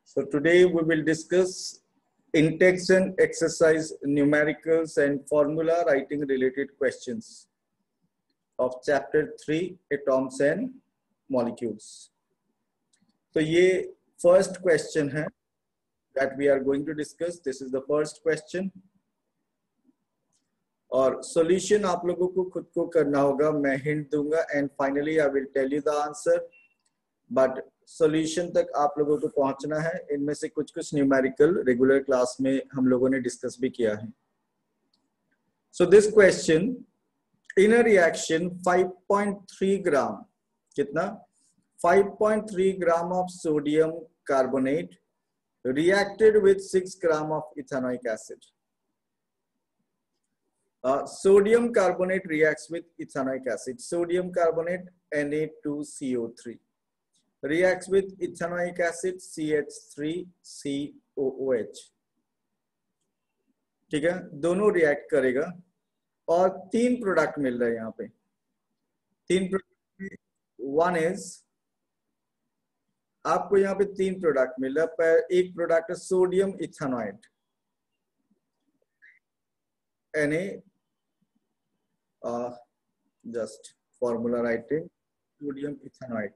So today we will discuss intention exercise, numericals and formula writing related questions of chapter 3 atoms and molecules. So ये first question है that we are going to discuss. This is the first question. और solution आप लोगों को खुद को करना होगा. मैं hint दूंगा and finally I will tell you the answer. But solution तक आप लोगों को पहुंचना है. इनमें से कुछ कुछ न्यूमेरिकल रेगुलर क्लास में हम लोगों ने डिस्कस भी किया है. So this question, in a reaction 5.3 ग्राम, कितना 5.3 ग्राम of sodium carbonate reacted with 6 gram of ethanoic acid. Sodium carbonate reacts with ethanoic acid. Sodium carbonate Na2CO3 reacts with ethanoic acid CH3COOH. ठीक है, दोनों रिएक्ट करेगा और तीन प्रोडक्ट मिल रहे हैं यहाँ पे. तीन प्रोडक्ट, वन इज, आपको यहाँ पे तीन प्रोडक्ट मिल रहा है. एक प्रोडक्ट है sodium ethanoid Na, just formula writing, sodium ethanoid.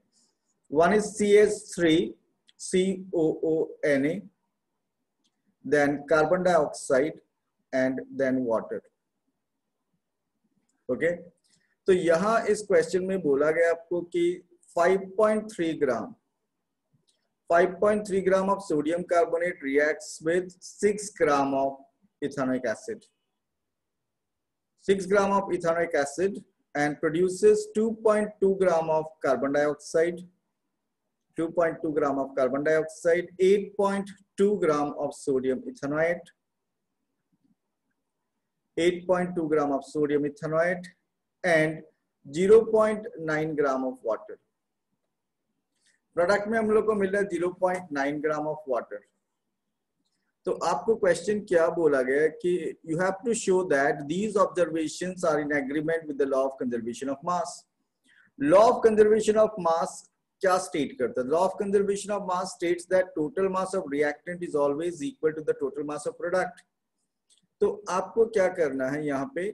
One is CH3COONA, then carbon dioxide and then water. Okay, तो यहां इस क्वेश्चन में बोला गया आपको कि 5.3 ग्राम of sodium carbonate reacts with 6 gram of ethanoic acid. 6 gram of ethanoic acid and produces 2.2 gram of carbon dioxide, 2.2 gram of carbon dioxide, 8.2 gram of sodium ethanoate, 8.2 gram of sodium ethanoate and 0.9 gram of water. Product में हम लोग को मिल रहा है 0.9 gram of water. तो आपको question क्या बोला गया कि you have to show that these observations are in agreement with the law of conservation of mass. Law of conservation of mass क्या स्टेट करता है? Law of conservation of mass states that total mass of reactant is always equal to the total mass of product. तो आपको क्या करना है, यहाँ पे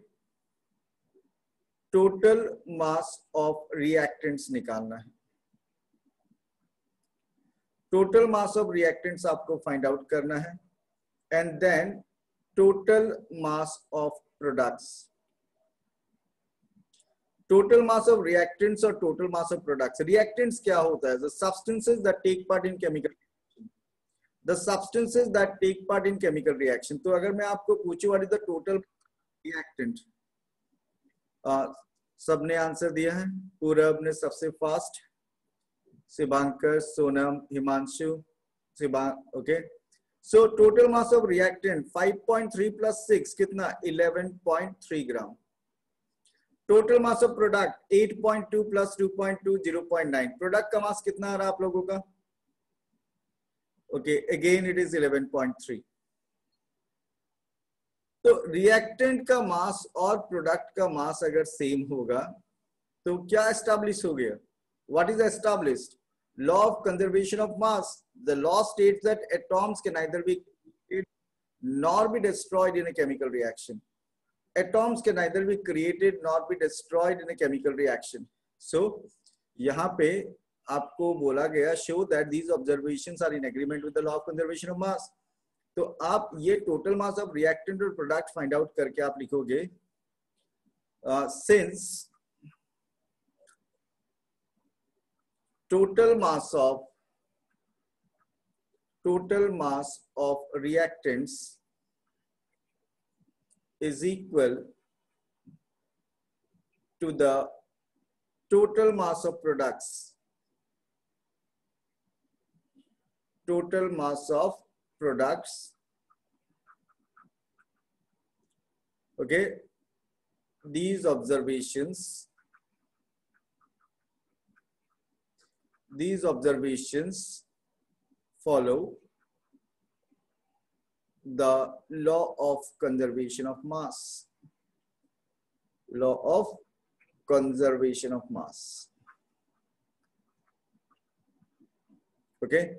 टोटल मास ऑफ रिएक्टेंट्स निकालना है. टोटल मास ऑफ रिएक्टेंट्स आपको फाइंड आउट करना है and then total mass of products. Total mass of reactants or total mass of products. Reactants क्या होता है? The substances that take part in chemical reaction. The substances that take part in chemical reaction. तो अगर मैं आपको पूछूं what is the total reactant? सबने answer दिया है. पूरब ने सबसे fast, Shivankar, Sonam, Himanshu, okay. So total mass of reactant 5.3 plus 6 कितना? 11.3 gram. Total mass of product 8.2 plus 2.2 0.9. Product का मास कितना आ रहा है आप लोगों का? Okay, again it is 11.3. तो रिएक्टेंट का मास और प्रोडक्ट का मास अगर सेम होगा तो क्या एस्टैब्लिश हो गया? What is established? Law of conservation of mass. The law states that atoms can neither be created nor be destroyed in a chemical reaction. Atoms can neither be created nor be destroyed in a chemical reaction. So यहाँ पे आपको बोला गया show that these observations are in agreement with the law of conservation of mass. तो आप ये total mass of reactant और product find out करके आप लिखोगे since total mass of reactants is equal to the total mass of products. Total mass of products. Okay. These observations follow the law of conservation of mass. Law of conservation of mass. Okay.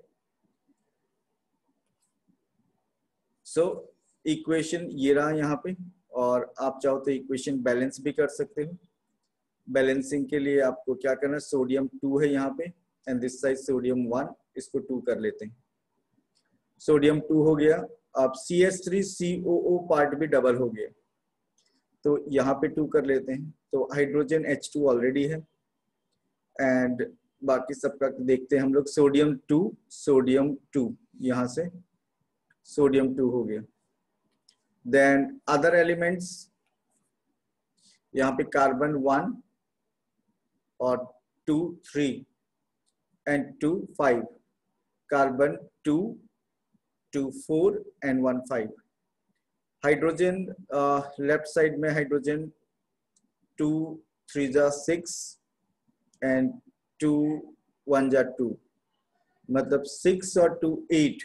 So equation ये रहा यहाँ पे, और आप चाहो तो equation balance भी कर सकते हो। बैलेंसिंग के लिए आपको क्या करना है, सोडियम 2 है यहाँ पे एंड दिस साइड सोडियम 1, इसको 2 कर लेते हैं। सोडियम 2 हो गया, अब CH3COO पार्ट भी डबल हो गया, तो यहाँ पे 2 कर लेते हैं। तो हाइड्रोजन H2 ऑलरेडी है एंड बाकी सबका देखते हैं हम लोग। सोडियम 2 यहाँ से सोडियम 2 हो गया। देन अदर एलिमेंट्स, यहाँ पे कार्बन 1 और 2 3 and 2 5, carbon 2 2 4 and 1 5। Hydrogen left side में हाइड्रोजन 2 3 जा 6 एंड 2 1 जा 2, मतलब 6 और 2 8।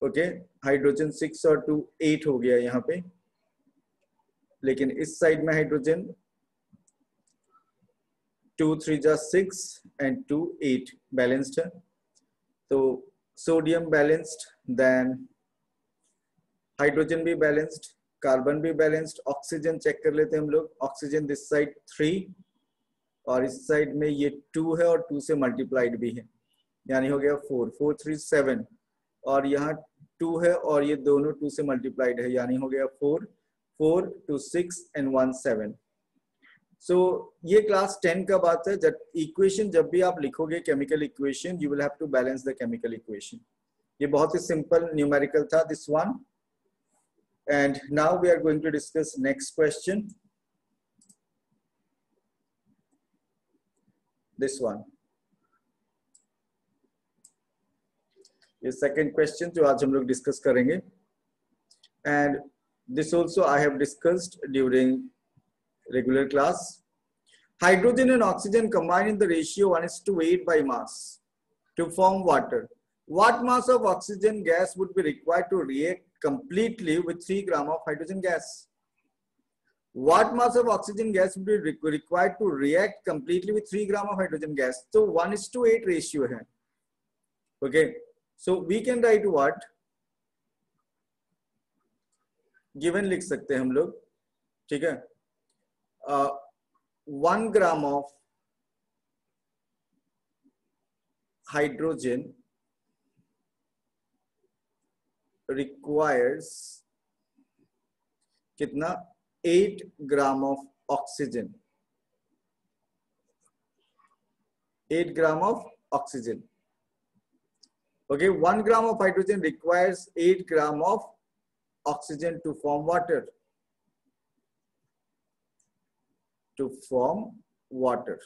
ओके, हाइड्रोजन 6 और 2 8 हो गया यहाँ पे। लेकिन इस साइड में हाइड्रोजन 2 3 जा 6 एंड 2 8 बैलेंस्ड है। तो सोडियम बैलेंस्ड, देन हाइड्रोजन भी बैलेंस्ड, कार्बन भी बैलेंस्ड। ऑक्सीजन चेक कर लेते हैं हम लोग। ऑक्सीजन दिस साइड 3 और इस साइड में ये 2 है और 2 से मल्टीप्लाइड भी है, यानी हो गया 4 4 3 7, और यहाँ 2 है और ये दोनों 2 से मल्टीप्लाइड है, यानी हो गया 4 4 2 6 एंड 1 7। सो ये क्लास 10 का बात है। जब इक्वेशन जब भी आप लिखोगे chemical equation, you will have to balance the chemical equation. ये बहुत ही सिंपल न्यूमेरिकल था this one. And now we are going to discuss next question. This one. ये second question जो आज हम लोग discuss करेंगे. And this also I have discussed during regular class. Hydrogen and oxygen combine in the ratio 1:8 by mass to form water. What mass of oxygen gas would be required to react completely with 3 grams of hydrogen gas? What mass of oxygen gas would be required to react completely with 3 grams of hydrogen gas? So 1:8 ratio है. Okay, so we can write what? Given लिख सकते हैं हम लोग, ठीक है? 1 gram of hydrogen requires कितना? 8 gram of oxygen. 8 gram of oxygen. Okay, 1 gram of hydrogen requires 8 gram of oxygen to form water. To form water.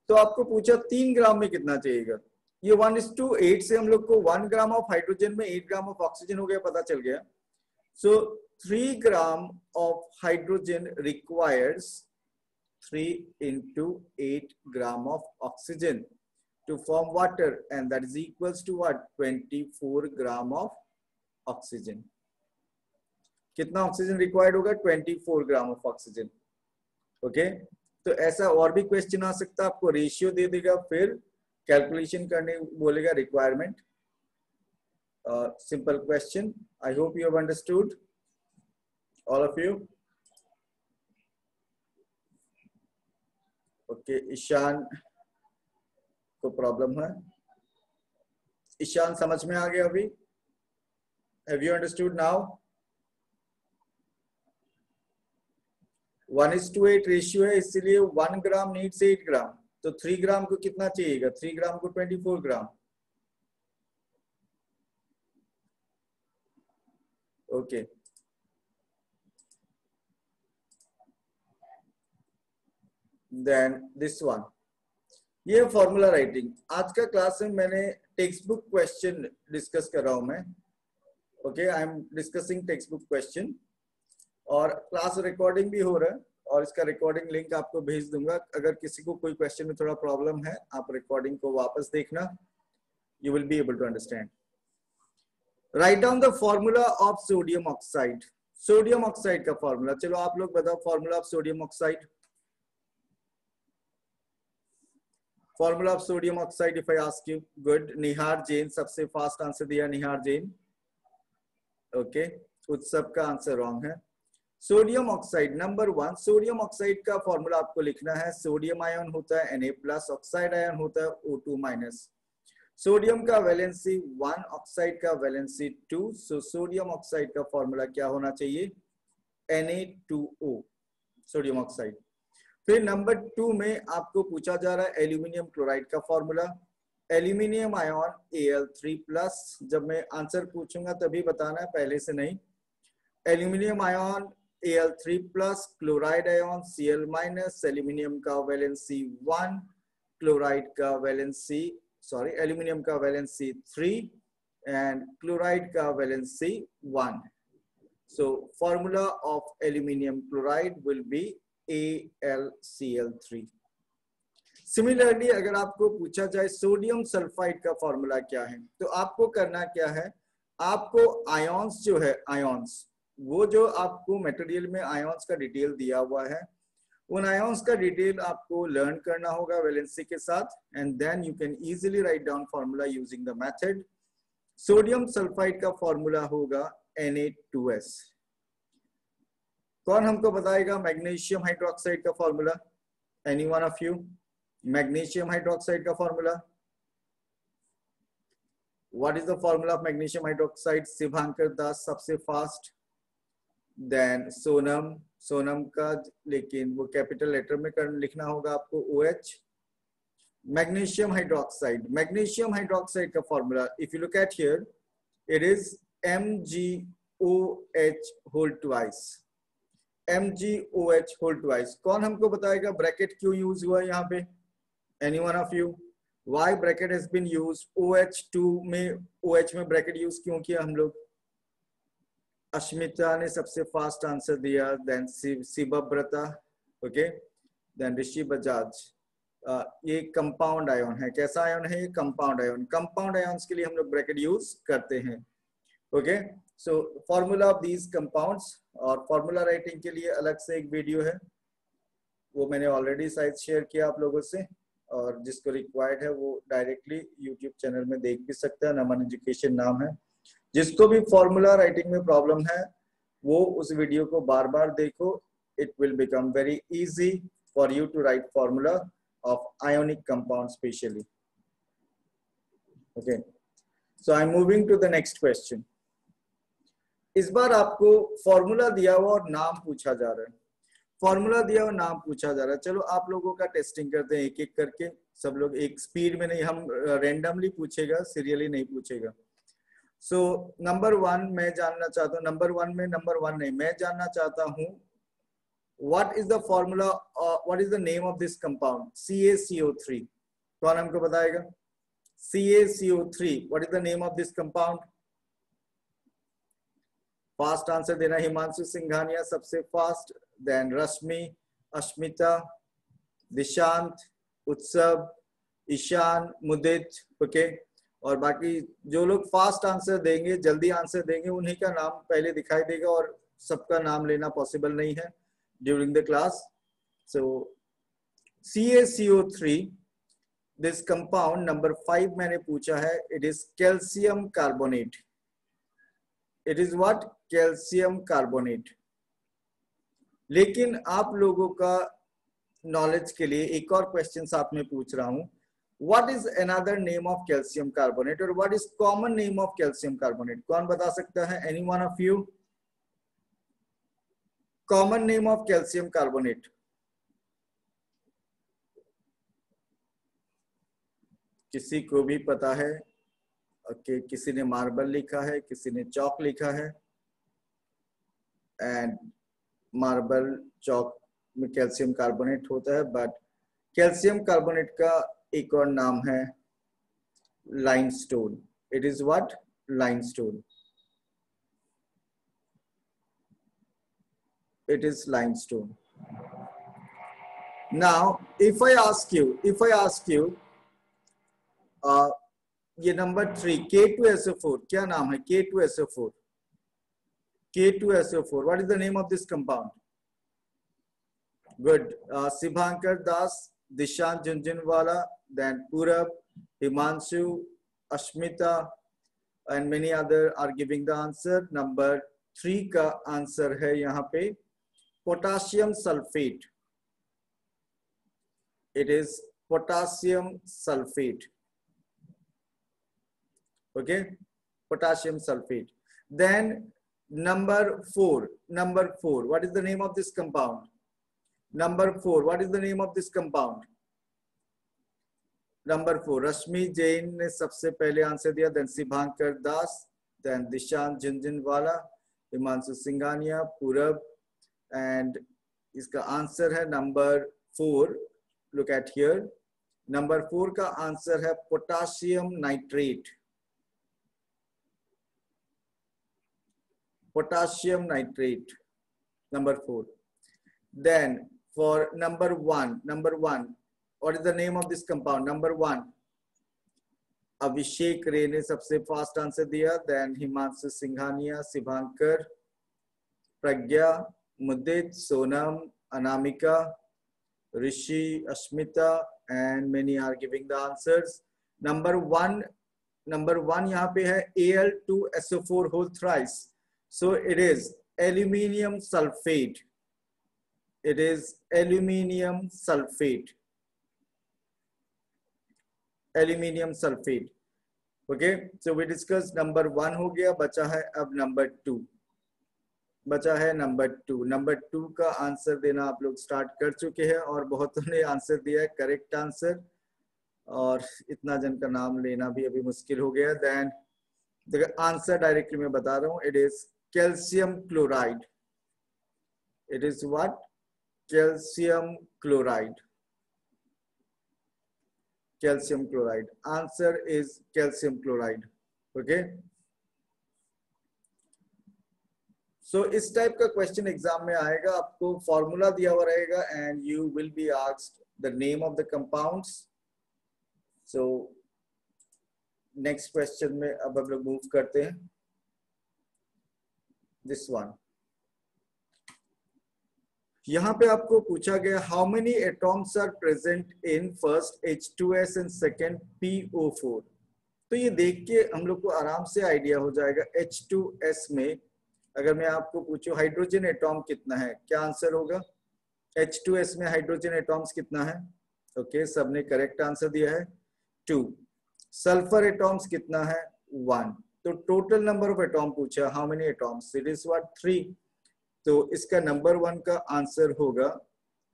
तो आपको पूछा 3 ग्राम में कितना चाहिएगा। ये 1:8 से हम लोग को 1 ग्राम ऑफ हाइड्रोजन में 8 ग्राम ऑफ ऑक्सीजन हो गया, पता चल गया। So 3 gram of hydrogen requires 3 into 8 gram of oxygen to form water, and that is equals to what? 24 gram of oxygen. कितना ऑक्सीजन रिक्वायर्ड होगा? 24 ग्राम ऑफ ऑक्सीजन। ओके, तो ऐसा और भी क्वेश्चन आ सकता है, आपको रेशियो दे देगा, फिर कैलकुलेशन करने बोलेगा requirement. Simple question. I hope you have understood, all of you. Okay, Ishaan को प्रॉब्लम है। ईशान समझ में आ गया अभी? Have you understood now? 1:8 ratio है, इसलिए 1 ग्राम नीड्स 8 ग्राम। तो 3 ग्राम को कितना चाहिएगा? 3 ग्राम को 24 ग्राम। ओके, देन दिस वन, ये फॉर्मूला राइटिंग। आज का क्लास में मैंने टेक्स्ट बुक क्वेश्चन डिस्कस कर रहा हूं मैं। Okay, I am discussing text book question, और क्लास रिकॉर्डिंग भी हो रहा है, और इसका रिकॉर्डिंग लिंक आपको भेज दूंगा। अगर किसी को कोई क्वेश्चन में थोड़ा प्रॉब्लम है, आप रिकॉर्डिंग को वापस देखना, you will be able to understand. Write down the formula of sodium oxide. Sodium oxide का फॉर्मूला, चलो आप लोग बताओ formula of sodium oxide. Formula of sodium oxide if I ask you. Good. Nihar Jain सबसे फास्ट आंसर दिया. Nihar Jain. Okay. Utsav का answer wrong है. Sodium oxide number 1. Sodium oxide का फॉर्मूला आपको लिखना है. सोडियम आयन होता है Na+, ऑक्साइड आयन होता है O2-. सोडियम का वैलेंसी 1, ऑक्साइड का वैलेंसी 2. सो सोडियम ऑक्साइड का फॉर्मूला क्या होना चाहिए? Na2O, sodium oxide. फिर नंबर 2 में आपको पूछा जा रहा है एल्यूमिनियम क्लोराइड का फॉर्मूला. Aluminium ion Al3+. जब मैं आंसर पूछूंगा तभी बताना है, पहले से नहीं. Aluminium ion Al3+, chloride ion Cl-. Aluminium का वैलेंसी 1, क्लोराइड का वैलेंसी एल्यूमिनियम का वैलेंसी 3 एंड क्लोराइड का valency 1. So formula of aluminium chloride will be AlCl3. Similarly अगर आपको पूछा जाए सोडियम सल्फाइड का फॉर्मूला क्या है, तो आपको करना क्या है, आपको आयंस जो है, आयंस वो जो आपको मटेरियल में आयंस का डिटेल दिया हुआ है, उन आयंस का डिटेल आपको लर्न करना होगा वैलेंसी के साथ. And then you can easily write down formula using the method. Sodium sulphide का फॉर्मूला होगा Na2S. कौन हमको बताएगा मैग्नीशियम हाइड्रोक्साइड का formula? Any one of you? Magnesium hydroxide का formula. What is the formula of magnesium hydroxide? Shivankar Das सबसे fast. Then Sonam. Sonam का लेकिन वो कैपिटल लेटर में लिखना होगा आपको OH. Magnesium hydroxide. Magnesium hydroxide का formula if you look at here, it is MgOH whole twice. MgOH whole twice. कौन हमको बताएगा ब्रैकेट क्यों यूज हुआ यहाँ पे? Any one of you? Why bracket has been used? OH2 में OH में ब्रैकेट यूज क्यों किया हम लोग? अश्मिता ने सबसे फास्ट आंसर दिया. देन शिवव्रता. ओके. देन ऋषि बजाज. ये कंपाउंड आयन है. कैसा आयन है ये? Compound ion. कंपाउंड आयन्स के लिए हम लोग ब्रैकेट यूज करते हैं. Okay. So formula of these compounds, और फॉर्मूला राइटिंग के लिए अलग से एक वीडियो है, वो मैंने ऑलरेडी शायद शेयर किया आप लोगों से, और जिसको रिक्वायर्ड है वो डायरेक्टली यूट्यूब चैनल में देख भी सकता है. नमन एजुकेशन नाम है. जिसको भी फॉर्मूला राइटिंग में प्रॉब्लम है वो उस वीडियो को बार बार देखो. It will become very easy for you to write formula of ionic compound specially. Okay. So I am moving to the next question. इस बार आपको फॉर्मूला दिया हुआ और नाम पूछा जा रहा है. फॉर्मूला दिया और नाम पूछा जा रहा है. चलो आप लोगों का टेस्टिंग करते हैं एक एक करके. सब लोग एक स्पीड में नहीं, हम रैंडमली पूछेगा, सीरियली नहीं पूछेगा. सो नंबर 1 मैं जानना चाहता हूँ. नंबर 1 में नंबर 1 नहीं, मैं जानना चाहता हूँ what is the formula, what is the name of this compound? CaCO3. कौन हमको बताएगा? CaCO3, what is the name of this compound? Fast answer देना. हिमांशु सिंघानिया सबसे फास्ट. देन रश्मि, अश्मिता, दिशांत, उत्सव, ईशान, मुदित. ओके. और बाकी जो लोग फास्ट आंसर देंगे, जल्दी आंसर देंगे, उन्हीं का नाम पहले दिखाई देगा, और सबका नाम लेना पॉसिबल नहीं है during the class. So CaCO3, this compound number 5 मैंने पूछा है. It is calcium carbonate. It is what? Calcium carbonate. लेकिन आप लोगों का नॉलेज के लिए एक और क्वेश्चन साथ में पूछ रहा हूं. What is another name of calcium carbonate, or what is common name of calcium carbonate? कौन बता सकता है? Any one of you? Common name of calcium carbonate. किसी को भी पता है? ओके. किसी ने मार्बल लिखा है, किसी ने चौक लिखा है. एंड मार्बल, चौक में कैल्शियम कार्बोनेट होता है, बट कैल्शियम कार्बोनेट का एक और नाम है limestone. It is what? Limestone. It is limestone. Now if I ask you ये नंबर 3 K2SO4 क्या नाम है? K2SO4. K2SO4. What is the name of this compound? Good. Shibhankar Das, Dishant Junjunwala, then Purab, Himanshu, Ashmita, and many other are giving the answer. Number 3 का answer है यहाँ पे potassium sulphate. It is potassium sulfate. Okay, potassium sulfate. Then number 4. What is the name of this compound? Number 4. What is the name of this compound? Number 4. रश्मि जैन ने सबसे पहले answer दिया. Then शिभांकर दास. Then Dishant Jhunjhunwala, Himanshu Singhania, पूरब. And इसका answer है number 4. Look at here. Number 4 का answer है potassium nitrate. Potassium nitrate. Number 4. Then for number 1, what is the name of this compound? Number 1. Abhishek Ray ने सबसे fast answer दिया. Then Himanshu Singhania, Shivankar, Pragya, Mudit, Sonam, Anamika, Rishi, Ashmita, and many are giving the answers. Number 1 यहाँ पे है Al2SO4 whole thrice. So it is aluminium sulfate. It is aluminium sulfate. Aluminium sulfate. Okay. So we discussed number 1 हो गया. बचा है अब number 2. Number 2 का answer देना आप लोग स्टार्ट कर चुके हैं और बहुतों ने आंसर दिया है करेक्ट आंसर. और इतना जन का नाम लेना भी अभी मुश्किल हो गया. Then the answer directly मैं बता रहा हूँ. It is calcium chloride. It is what? Calcium chloride. Calcium chloride. Answer is calcium chloride. Okay. So इस टाइप का क्वेश्चन एग्जाम में आएगा. आपको फॉर्मूला दिया हुआ रहेगा and you will be asked the name of the compounds. So next question में अब हम लोग मूव करते हैं. This one. यहाँ पे आपको पूछा गया how many atoms are present in first H2S and second PO4. तो ये देख के हम लोग को आराम से आइडिया हो जाएगा. H2S में अगर मैं आपको पूछूं हाइड्रोजन एटॉम कितना है, क्या आंसर होगा? H2S में हाइड्रोजन एटॉम्स कितना है? ओके, सबने करेक्ट आंसर दिया है 2. सल्फर एटॉम्स कितना है? 1. तो टोटल नंबर ऑफ एटॉम पूछा, how many atoms? It is what 3. तो इसका नंबर 1 का आंसर होगा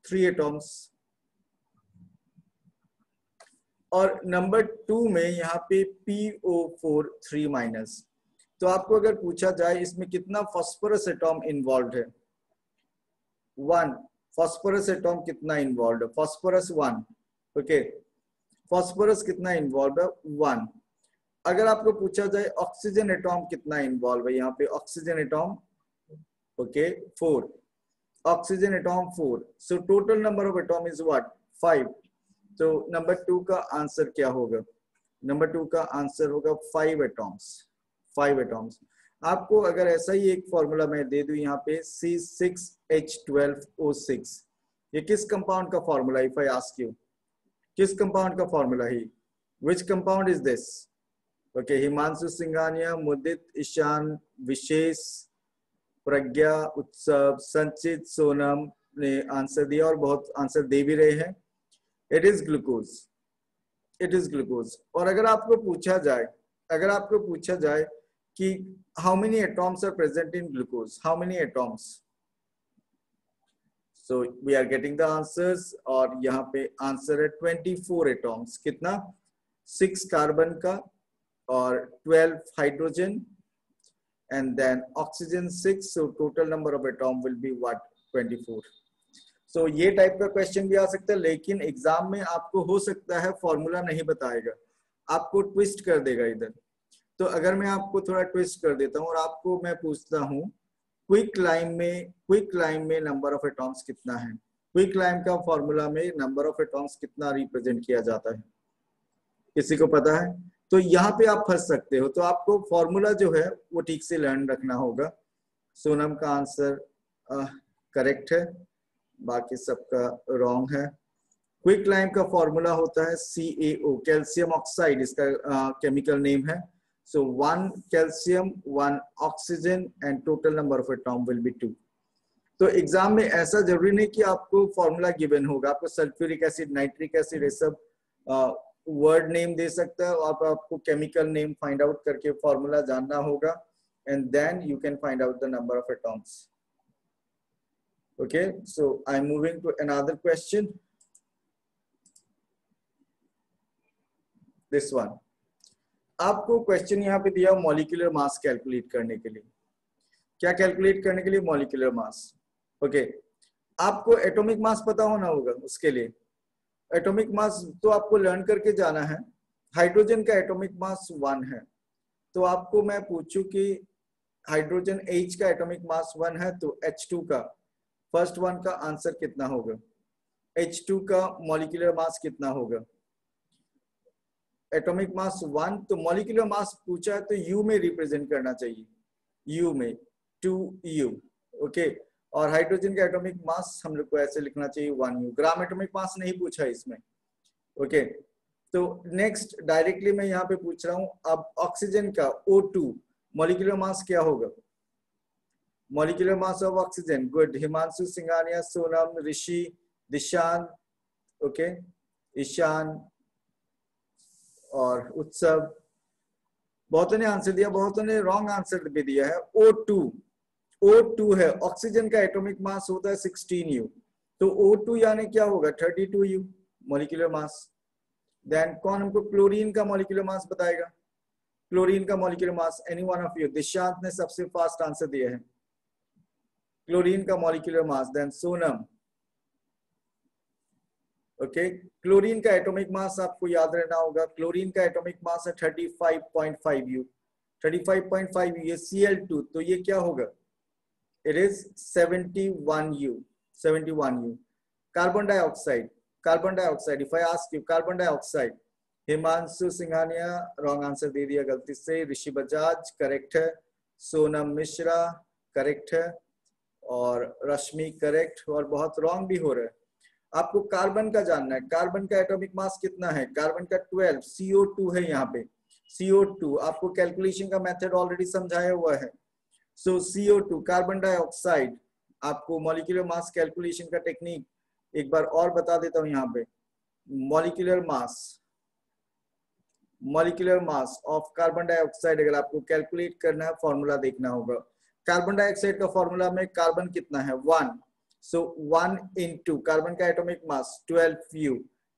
3 एटॉम्स. और नंबर 2 में यहाँ पे PO4 3-. तो आपको अगर पूछा जाए इसमें कितना फास्फोरस एटॉम इन्वॉल्व है? 1. फास्फोरस एटॉम कितना इन्वॉल्व है? फास्फोरस 1. ओके, फास्फोरस कितना इन्वॉल्व है? 1. अगर आपको पूछा जाए ऑक्सीजन एटॉम कितना इन्वॉल्व है, यहाँ पे oxygen atom okay 4. Oxygen atom 4. So total number of atom is what? 5. तो नंबर 2 का आंसर क्या होगा? नंबर 2 का आंसर होगा 5 एटॉम्स. 5 एटॉम्स. आपको अगर ऐसा ही एक फॉर्मूला मैं दे दूं यहाँ पे C6H12O6, ये किस कंपाउंड का formula? If I ask you, किस कंपाउंड का फॉर्मूला है? Which compound is this? Okay, Himanshu Singhania, Mudit, Ishaan, Vishesh, Pragya, Utsav, Sanchit, Sonam ने आंसर दिया और बहुत आंसर दे भी रहे हैं. It is glucose. It is glucose. और अगर आपको पूछा जाए कि how many atoms are present in glucose, how many atoms? So we are getting the answers. और यहाँ पे आंसर है 24 एटॉम्स. कितना? 6 कार्बन का और 12 hydrogen and then oxygen 6. so total number of atom will be what? 24. so ये type का question भी आ सकता है, लेकिन एग्जाम में आपको हो सकता है फॉर्मूला नहीं बताएगा, आपको ट्विस्ट कर देगा इधर. तो अगर मैं आपको थोड़ा ट्विस्ट कर देता हूँ और आपको मैं पूछता हूँ क्विक लाइम में नंबर ऑफ एटॉम्स कितना है? क्विक लाइम का फॉर्मूला में नंबर ऑफ एटॉम्स कितना रिप्रेजेंट किया जाता है? किसी को पता है? तो यहाँ पे आप फंस सकते हो. तो आपको फॉर्मूला जो है वो ठीक से लर्न रखना होगा. सोनम का आंसर करेक्ट है, बाकी सबका रॉन्ग है. क्विक लाइम का फॉर्मूला होता है CaO, कैल्शियम ऑक्साइड इसका केमिकल नेम है। सो 1 calcium 1 oxygen and total number of atom will be 2। तो एग्जाम में ऐसा जरूरी नहीं कि आपको फॉर्मूला गिवन होगा, आपको सल्फ्यूरिक एसिड, नाइट्रिक एसिड ये सब वर्ड नेम दे सकता है, और आपको केमिकल नेम फाइंड आउट करके फॉर्मूला जानना होगा, and then you can find out the number of atoms. Okay, so I am moving to another question, this one. आपको क्वेश्चन यहाँ पे दिया मॉलिक्यूलर मास कैलकुलेट करने के लिए। क्या कैलकुलेट करने के लिए? Molecular mass. ओके, आपको एटॉमिक मास पता होना होगा। उसके लिए एटॉमिक मास तो आपको लर्न करके जाना है। हाइड्रोजन का एटॉमिक मास 1 है, तो आपको मैं पूछूं कि हाइड्रोजन H का एटॉमिक मास 1 है, तो H2 का फर्स्ट वन का आंसर कितना होगा? H2 का मॉलिक्यूलर मास कितना होगा? एटॉमिक मास 1, तो मॉलिक्यूलर मास पूछा है तो U में रिप्रेजेंट करना चाहिए, U में 2U। ओके, और हाइड्रोजन का एटॉमिक मास हम लोग को ऐसे लिखना चाहिए 1U। ग्राम एटॉमिक मास नहीं पूछा है इसमें। ओके, तो नेक्स्ट डायरेक्टली मैं यहाँ पे पूछ रहा हूँ, अब ऑक्सीजन का O2 मॉलिक्यूलर मास क्या होगा? Molecular mass of oxygen, good. Himanshu Singhania, Sonam, Rishi, Dishan, okay, Ishaan और उत्सव। बहुतों ने आंसर दिया, बहुतों ने रॉन्ग आंसर भी दिया है। O2 है, ऑक्सीजन का एटॉमिक मास होता है 16U, तो O2 यानी क्या होगा? 32U molecular mass. देन कौन हमको क्लोरीन का मॉलिक्यूलर मास बताएगा? क्लोरीन का molecular mass, any one of you? Dishant ने सबसे फास्ट आंसर दिया है, क्लोरीन का molecular mass. Then Sonam, okay, chlorine का एटॉमिक मास आपको याद रहना होगा, क्लोरीन का एटॉमिक मास है 35.5U। 35.5U, ये Cl2, तो ये क्या होगा? It is 71U, 71U. Carbon dioxide, if I ask you carbon dioxide, Himanshu Singhania wrong answer दे दिया गलती से, ऋषि बजाज करेक्ट है, सोनम मिश्रा करेक्ट है, और रश्मि करेक्ट, और बहुत रॉन्ग भी हो रहा है। आपको कार्बन का जानना है, कार्बन का एटॉमिक मास कितना है? कार्बन का 12, CO2 है यहाँ पे, CO2 आपको कैलकुलेशन का मेथड ऑलरेडी समझाया हुआ है। सो CO2 कार्बन डाइऑक्साइड, आपको मॉलिक्यूलर मास कैलकुलेशन का टेक्निक एक बार और बता देता हूं यहाँ पे। Molecular mass of carbon dioxide अगर आपको कैलकुलेट करना है, फॉर्मूला देखना होगा। कार्बन डाइऑक्साइड का फॉर्मूला में कार्बन कितना है? 1, सो 1 इंटू कार्बन का एटॉमिक मास 12U,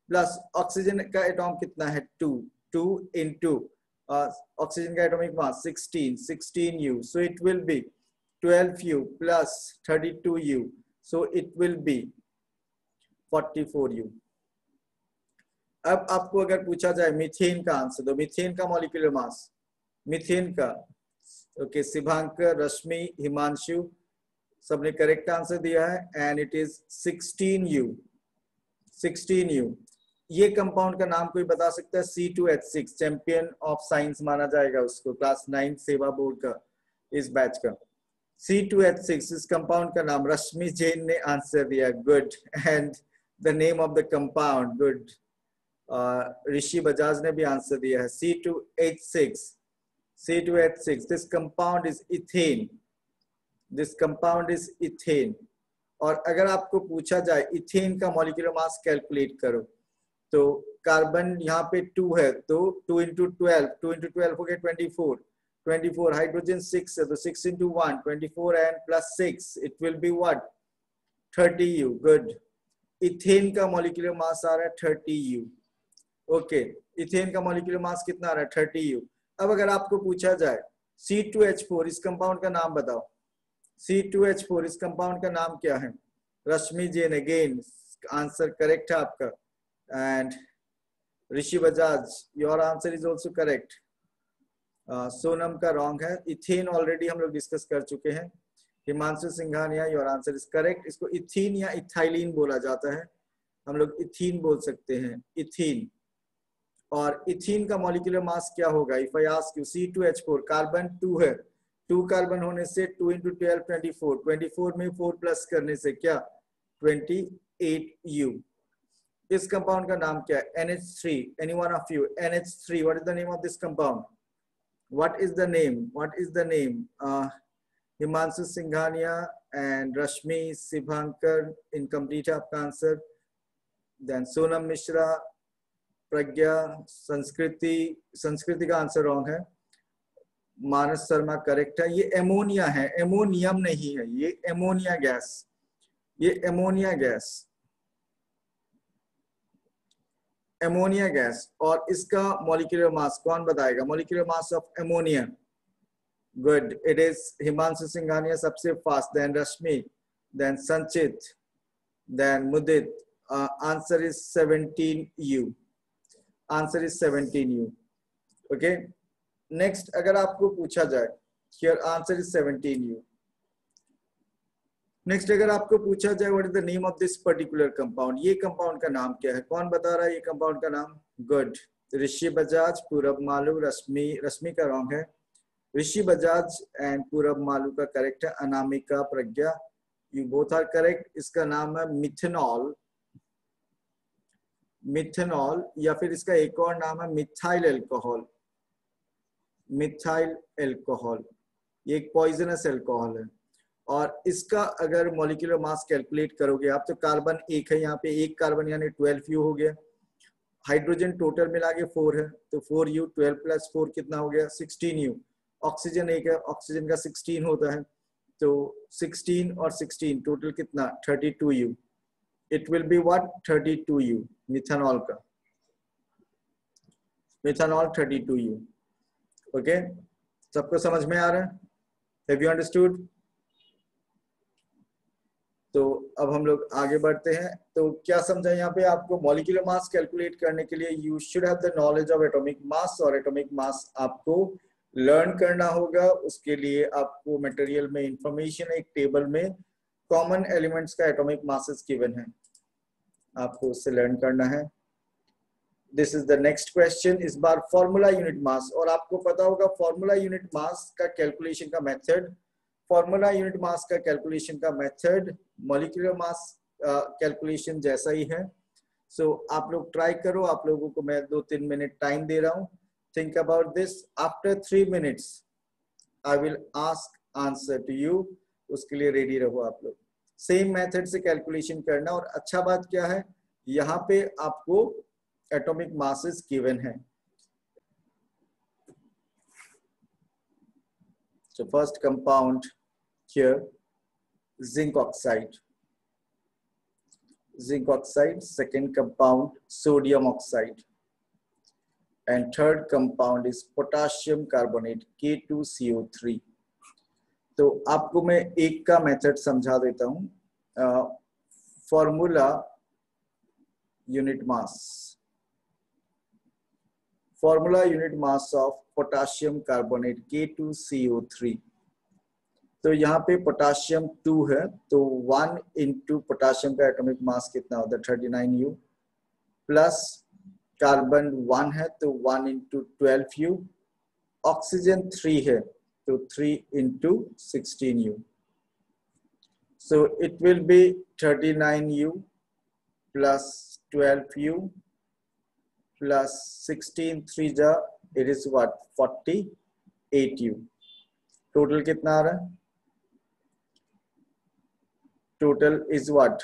प्लस ऑक्सीजन का एटॉम कितना है? 2 इंटू ऑक्सीजन का atomic mass 16U, so it will be 12U plus 32U, so it will be 44U। अब आपको अगर पूछा जाए मीथेन का आंसर, तो मीथेन का मॉलिक्यूलर मास, मीथेन का, ओके, शिभांकर, रश्मि, हिमांशु सबने करेक्ट आंसर दिया है, एंड इट इज 16U। ये कंपाउंड का नाम कोई बता सकता है? C2H6, चैंपियन ऑफ साइंस माना जाएगा उसको, क्लास 9 सेवा बोर्ड का, इस बैच का। C2H6 इस कंपाउंड का नाम, रश्मि जैन ने आंसर दिया, good, and the name of the compound, good. Rishi Bajaj ने भी आंसर दिया है, C2H6, this compound is ethane, this compound is ethane. और अगर आपको पूछा जाए इथेन का मॉलिक्यूलर मास कैलकुलेट करो, तो कार्बन यहाँ पे 2 है, तो 2 इंटू 12 हो गया 24, हाइड्रोजन 6 है, तो 6 into 1 24, and plus 6 it will be what? 30U, good. Ethane का मॉलिक्यूलर मास आ रहा है 30U। ओके, इथेन का मॉलिक्यूलर मास कितना आ रहा है? 30U। अब अगर आपको पूछा जाए C2H4 इस कंपाउंड का नाम बताओ, C2H4 इस कंपाउंड का नाम क्या है? रश्मि जैन अगेन आंसर करेक्ट है आपका, and Rishi Bajaj your answer is also correct. Sonam का रॉन्ग है, इथेन ऑलरेडी हम लोग डिस्कस कर चुके हैं। Himanshu Singhania your answer is correct. इसको इथीन या इथाइलिन बोला जाता है, हम लोग इथीन बोल सकते हैं, इथीन। और इथीन का मॉलिक्यूलर मास क्या होगा? If I ask you, C2H4 carbon 2 है, 2 कार्बन होने से 2 इंटू 12 24 में 4 प्लस करने से क्या? 28U। इस कंपाउंड का नाम क्या है? NH3. Any one of you? NH3. What is the name of this compound? What is the name? What is the name? Himanshu Singhania and Rashmi Sibhankar. Incomplete है आपका आंसर. Then Sonam Mishra, प्रज्ञा, संस्कृति का answer wrong है. मानस Sharma correct है. ये ammonia है, ammonium नहीं है, ये एमोनिया गैस. ये एमोनिया गैस, एमोनिया गैस. और इसका मॉलिक्यूलर मास कौन बताएगा? Molecular mass of ammonia. Good, it is Himanshu Singhania सबसे fast, then Rashmi, then Sanchit, then Mudit. Answer is 17U. Answer is 17U. Okay, next अगर आपको पूछा जाए, here answer is 17U. Next अगर आपको पूछा जाए what is the name of this particular compound, ये कंपाउंड का नाम क्या है? कौन बता रहा है ये कंपाउंड का नाम? गुड, ऋषि बजाज, पूरब मालू, रश्मि का रॉन्ग है. ऋषि बजाज एंड पूरब मालू का करेक्ट है. अनामिका, प्रज्ञा, यू बोथ आर करेक्ट. इसका नाम है मिथेनॉल. मिथेनॉल या फिर इसका एक और नाम है मिथाइल एल्कोहल. मिथाइल एल्कोहल ये एक पॉइजनस एल्कोहल है. और इसका अगर मॉलिक्यूलर मास कैलकुलेट करोगे आप तो कार्बन एक है यहाँ पे, एक कार्बन यानी 12U हो गया. हाइड्रोजन टोटल मिला के 4 है तो 4U, 12 + 4 कितना हो गया? 16U. ऑक्सीजन एक है, ऑक्सीजन का 16 होता है तो 16 और 16 टोटल कितना? 32U. It will be what? 32U. Methanol का मिथेनॉल 32U. ओके, सबको समझ में आ रहा है? Have you understood? तो अब हम लोग आगे बढ़ते हैं. तो क्या समझा यहाँ पे आपको? मॉलिक्यूलर मास कैलकुलेट करने के लिए you should have the knowledge of atomic mass, और एटॉमिक मास आपको लर्न करना होगा. उसके लिए आपको मटेरियल में इंफॉर्मेशन, एक टेबल में कॉमन एलिमेंट्स का एटॉमिक मासेस गिवन है, आपको उससे लर्न करना है. This is the next question. इस बार फॉर्मूला यूनिट मास, और आपको पता होगा फॉर्मूला यूनिट मास का कैलकुलेशन का मेथड. फॉर्मूला यूनिट मास का कैलकुलेशन का मेथड मॉलिक्यूलर मास कैलकुलेशन जैसा ही है. सो आप लोग ट्राई करो. आप लोगों को मैं 2-3 मिनट टाइम दे रहा हूँ. Think about this. After 3 minutes I will ask answer to you. उसके लिए रेडी रहो आप लोग. सेम मेथड से कैलकुलेशन करना. और अच्छा बात क्या है, यहाँ पे आपको एटॉमिक मासेस गिवन है. So first compound here, zinc oxide. Zinc oxide. Second compound, sodium oxide. And third compound is potassium carbonate, K2CO3. तो आपको मैं एक का मेथड समझा देता हूँ. Formula unit mass. Formula unit mass of potassium carbonate K2CO3. तो यहाँ पे पोटाशियम 2 है तो 1 इंटू पोटाशियम का एटॉमिक मास कितना होता है? 39U. प्लस कार्बन 1 है तो 1 इंटू 12U. ऑक्सीजन 3 है तो 3 into 16U. So it will be 39U plus 12U plus 16 3 जा, it is what? 48U. Total कितना आ रहा है? Total is what?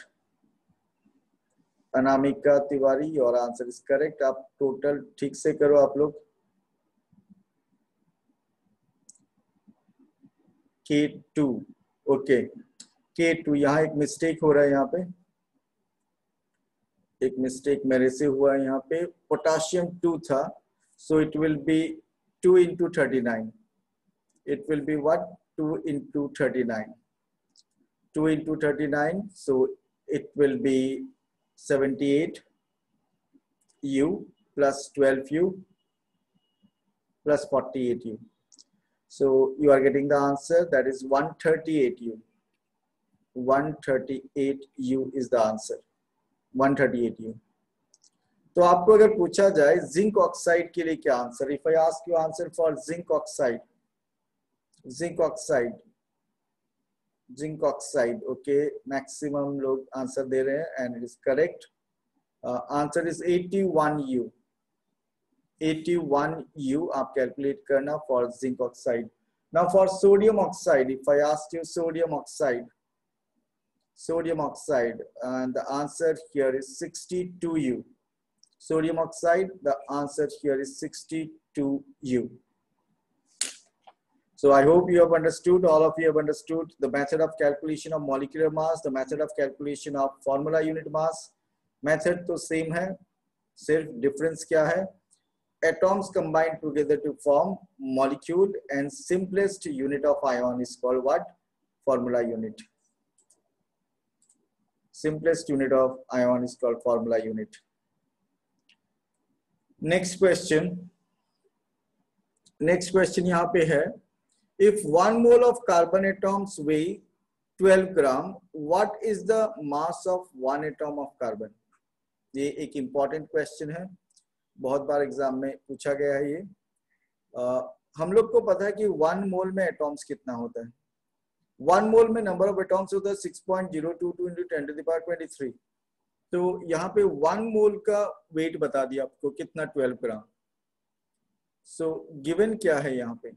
Anamika Tiwari, your answer is correct. आप टोटल ठीक से करो आप लोग. K2. Okay, K2. यहाँ एक मिस्टेक हो रहा है. यहाँ पे एक मिस्टेक मेरे से हुआ है. यहाँ पे पोटाशियम 2 था so it will be 2 into 39. It will be what? 2 into 39. 2 into 39 so it will be 78U plus 12U plus 48U. So you are getting the answer, that is 138U. 138U is the answer. 138U. तो आपको अगर पूछा जाए zinc oxide के लिए क्या answer? If I ask you answer for zinc oxide, zinc oxide, zinc oxide. Okay, maximum लोग answer दे रहे हैं and it is correct. Answer is 81U. 81U आप कैलकुलेट करना for zinc oxide. Now for sodium oxide, if I ask you sodium oxide, and the answer here is 62U. Sodium oxide, the answer here is 62U. So I hope you have understood, all of you have understood the method of calculation of molecular mass, the method of calculation of formula unit mass. Method तो same है, सिर्फ difference क्या है? Atoms combine together to form molecule, and simplest unit of ion is called what? Formula unit. Simplest unit of ion is called formula unit. Next question. Next question यहाँ पे है, if 1 mole of carbon atoms weigh 12 gram, what is the mass of 1 atom of carbon? ये एक important question है, बहुत बार exam में पूछा गया है ये. हम लोग को पता है कि 1 मोल में एटॉम्स कितना होता है. 1 मोल में नंबर ऑफ एटॉम्स होता है 6.022 into 10 to the power 23. तो यहाँ पे 1 मोल का वेट बता दिया आपको कितना, 12 ग्राम. सो गिवन क्या है यहाँ पे?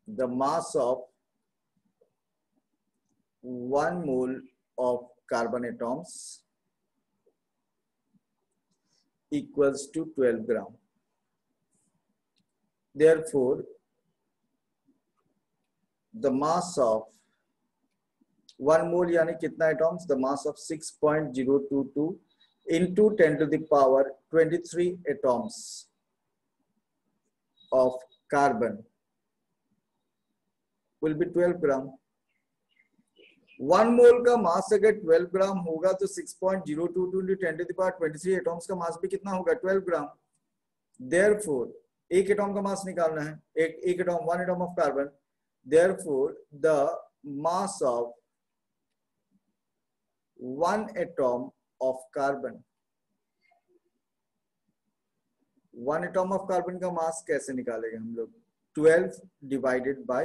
The mass of 1 mole of carbon atoms equals to 12 gram. Therefore, the mass of 1 mole यानी कितना atoms? The mass of 6.022 into 10 to the power 23 atoms of carbon will be 12 gram. 1 मोल का मास अगर 12 ग्राम होगा तो 6.022 into 10 to the power 23 atoms का मास भी कितना होगा? 12 ग्राम. Therefore, एक एटॉम का मास निकालना है, एक atom, 1 atom of carbon. Therefore, the mass of 1 atom of carbon, 1 atom of carbon का मास कैसे निकालेंगे हम लोग? 12 divided by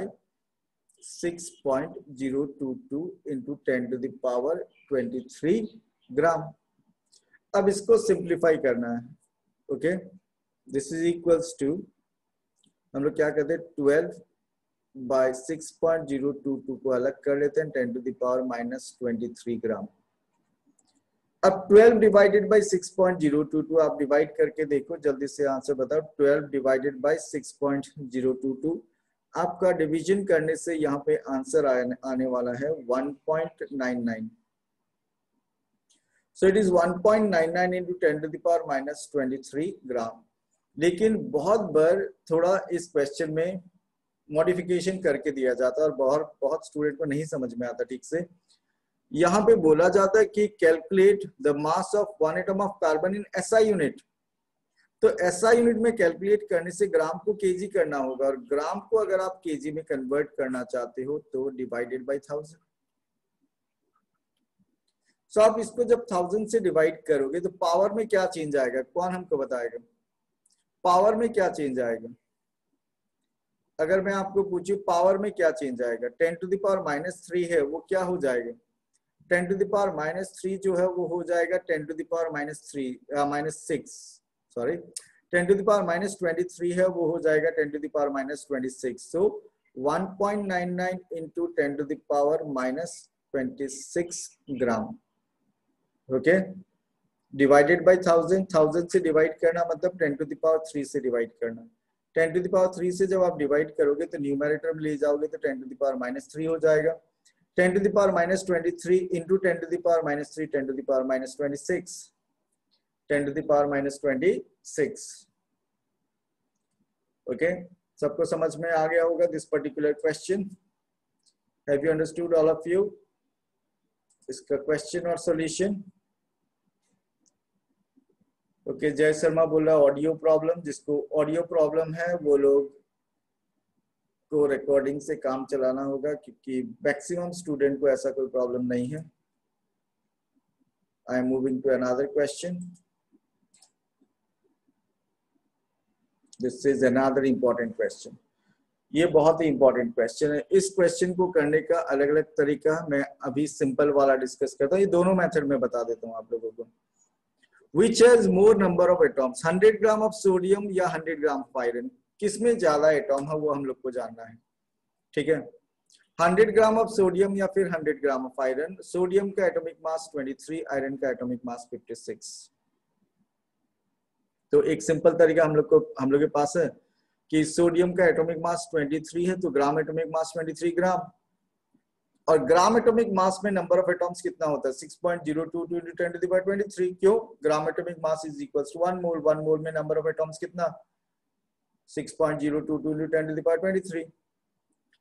6.022 into 10 to the power 23 ग्राम. अब इसको सिंप्लीफाई करना है. Okay, this is equals to, हम लोग क्या करते हैं, 12 by 6.022 को अलग कर लेते हैं, 10 to the power minus 23 ग्राम. अब 12 डिवाइडेड बाई 6.022 आप डिवाइड करके देखो, जल्दी से आंसर बताओ. 12 डिवाइडेड बाई 6.022 आपका डिवीजन करने से यहाँ पे आंसर आने वाला है 1.99. So it is 1.99 into 10 to the power minus 23 ग्राम. लेकिन बहुत बार थोड़ा इस क्वेश्चन में मॉडिफिकेशन करके दिया जाता है और बहुत स्टूडेंट को नहीं समझ में आता ठीक से. यहाँ पे बोला जाता है कि calculate the mass of 1 atom of carbon in SI unit. तो SI यूनिट में कैलकुलेट करने से ग्राम को केजी करना होगा, और ग्राम को अगर आप केजी में कन्वर्ट करना चाहते हो तो डिवाइडेड बाय 1000. सो आप इसको जब 1000 से डिवाइड करोगे तो पावर में क्या चेंज आएगा? कौन हमको बताएगा पावर में क्या चेंज आएगा? अगर मैं आपको पूछूं पावर में क्या चेंज आएगा, 10 to the power minus 3 है, वो क्या हो जाएगा? 10 to the power minus 3 जो है वो हो जाएगा 10 to the power minus 6, sorry 10 to the power minus 23 है, वो हो जाएगा 10 to the power minus 26. So 1.99 into 10 to the power minus 26 gram. Okay, divided by 1000 से डिवाइड करना मतलब 10 to the power 3 से डिवाइड करना. 10 to the power 3 से जब आप डिवाइड करोगे तो न्यूमरेटर में ले जाओगे तो 10 to the power minus 3 हो जाएगा. 10 to the power minus 23 into 10 to the power minus 3, 10 to the power minus 26, 10 to the power minus 26. Okay, सबको समझ में आ गया होगा this particular question? Have you understood all of you इसका question और सॉल्यूशन? ओके, जय शर्मा बोल रहा ऑडियो प्रॉब्लम. जिसको ऑडियो प्रॉब्लम है वो लोग को रिकॉर्डिंग से काम चलाना होगा, क्योंकि मैक्सिमम स्टूडेंट को ऐसा कोई प्रॉब्लम नहीं है. I am moving to another question. This is another important question. ये बहुत ही इंपॉर्टेंट क्वेश्चन है। इस क्वेश्चन को करने का अलग अलग तरीका मैं अभी सिंपल वाला डिस्कस करता हूँ। ये दोनों मेथड में बता देता हूँ आप लोगों को। Which has more number of atoms, 100 gram of sodium या 100 ग्राम ऑफ आयरन, किसमें ज्यादा एटॉम है वो हम लोग को जानना है। ठीक है, 100 ग्राम ऑफ सोडियम या फिर 100 ग्राम ऑफ आयरन। सोडियम का एटॉमिक मास 23, आयरन का एटॉमिक मास 56। तो एक सिंपल तरीका हम लोग के पास है कि सोडियम का एटॉमिक मास 23 है, तो ग्राम एटॉमिक मास 23 ग्राम, और ग्राम एटॉमिक मास में नंबर ऑफ एटॉम्स कितना होता है 6.022 into 10 to the power 23। क्यों? Gram atomic mass is equals to 1 mole. 1 mole में नंबर ऑफ एटॉम्स कितना 6.022 into 10 to the power 23।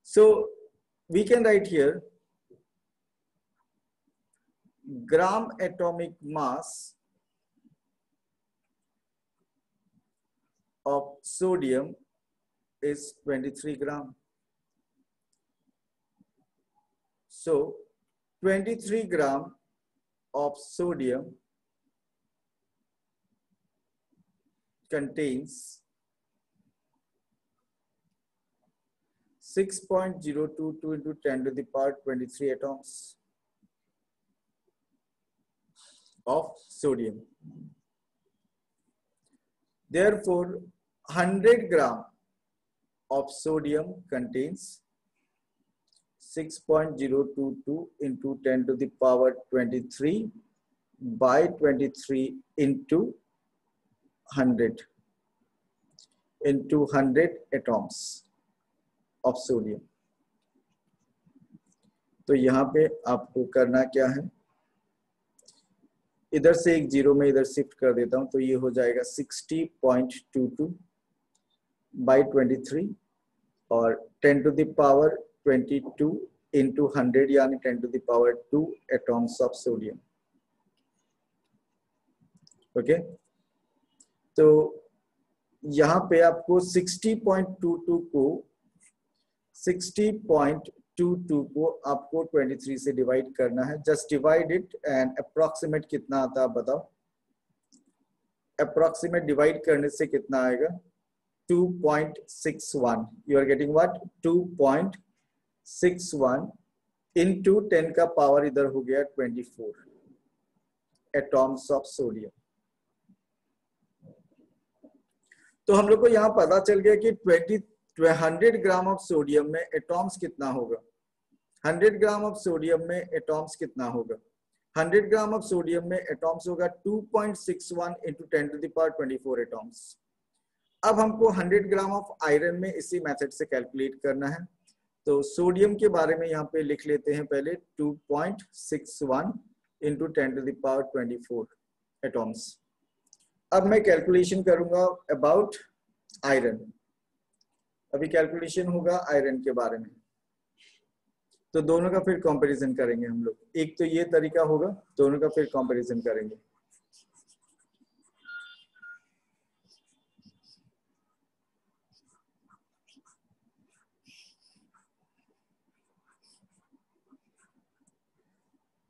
so we can write here gram atomic mass of sodium is 23 gram. So 23 gram of sodium contains 6.022 into 10 to the power 23 atoms of sodium. Therefore, 100 gram of sodium contains 6.022 into 10 to the power 23 by 23 into 100 into 100 atoms of sodium. तो यहाँ पे आपको करना क्या है, इधर से एक जीरो में इधर शिफ्ट कर देता हूं, तो ये हो जाएगा 60.22 by 23 और 10 to the power 22 into 100 यानी 10 to the power 2 atoms of sodium। Okay, तो यहाँ पे आपको 60.22 को आपको 23 से डिवाइड करना है। Just divide it and approximate कितना आता है आप बताओ। अप्रोक्सीमेट डिवाइड करने से कितना आएगा 2.61। You are getting what 2.61 into 10 का पावर इधर हो गया 24 एटॉम्स ऑफ सोडियम। तो हम लोग को यहाँ पता चल गया कि 100 ग्राम ऑफ सोडियम में एटॉम्स कितना होगा। 100 ग्राम ऑफ सोडियम में एटॉम्स कितना होगा, 100 ग्राम ऑफ सोडियम में एटॉम्स होगा 2.61 into 10 to the power 24 atoms. अब हमको 100 ग्राम ऑफ आयरन में इसी मेथड से कैलकुलेट करना है। तो सोडियम के बारे में यहाँ पे लिख लेते हैं पहले 2.61 into 10 to the power 24 atoms. अब मैं कैलकुलेशन करूंगा अबाउट आयरन। अभी कैलकुलेशन होगा आयरन के बारे में, तो दोनों का फिर कंपैरिजन करेंगे हम लोग। एक तो ये तरीका होगा, दोनों का फिर कंपैरिजन करेंगे।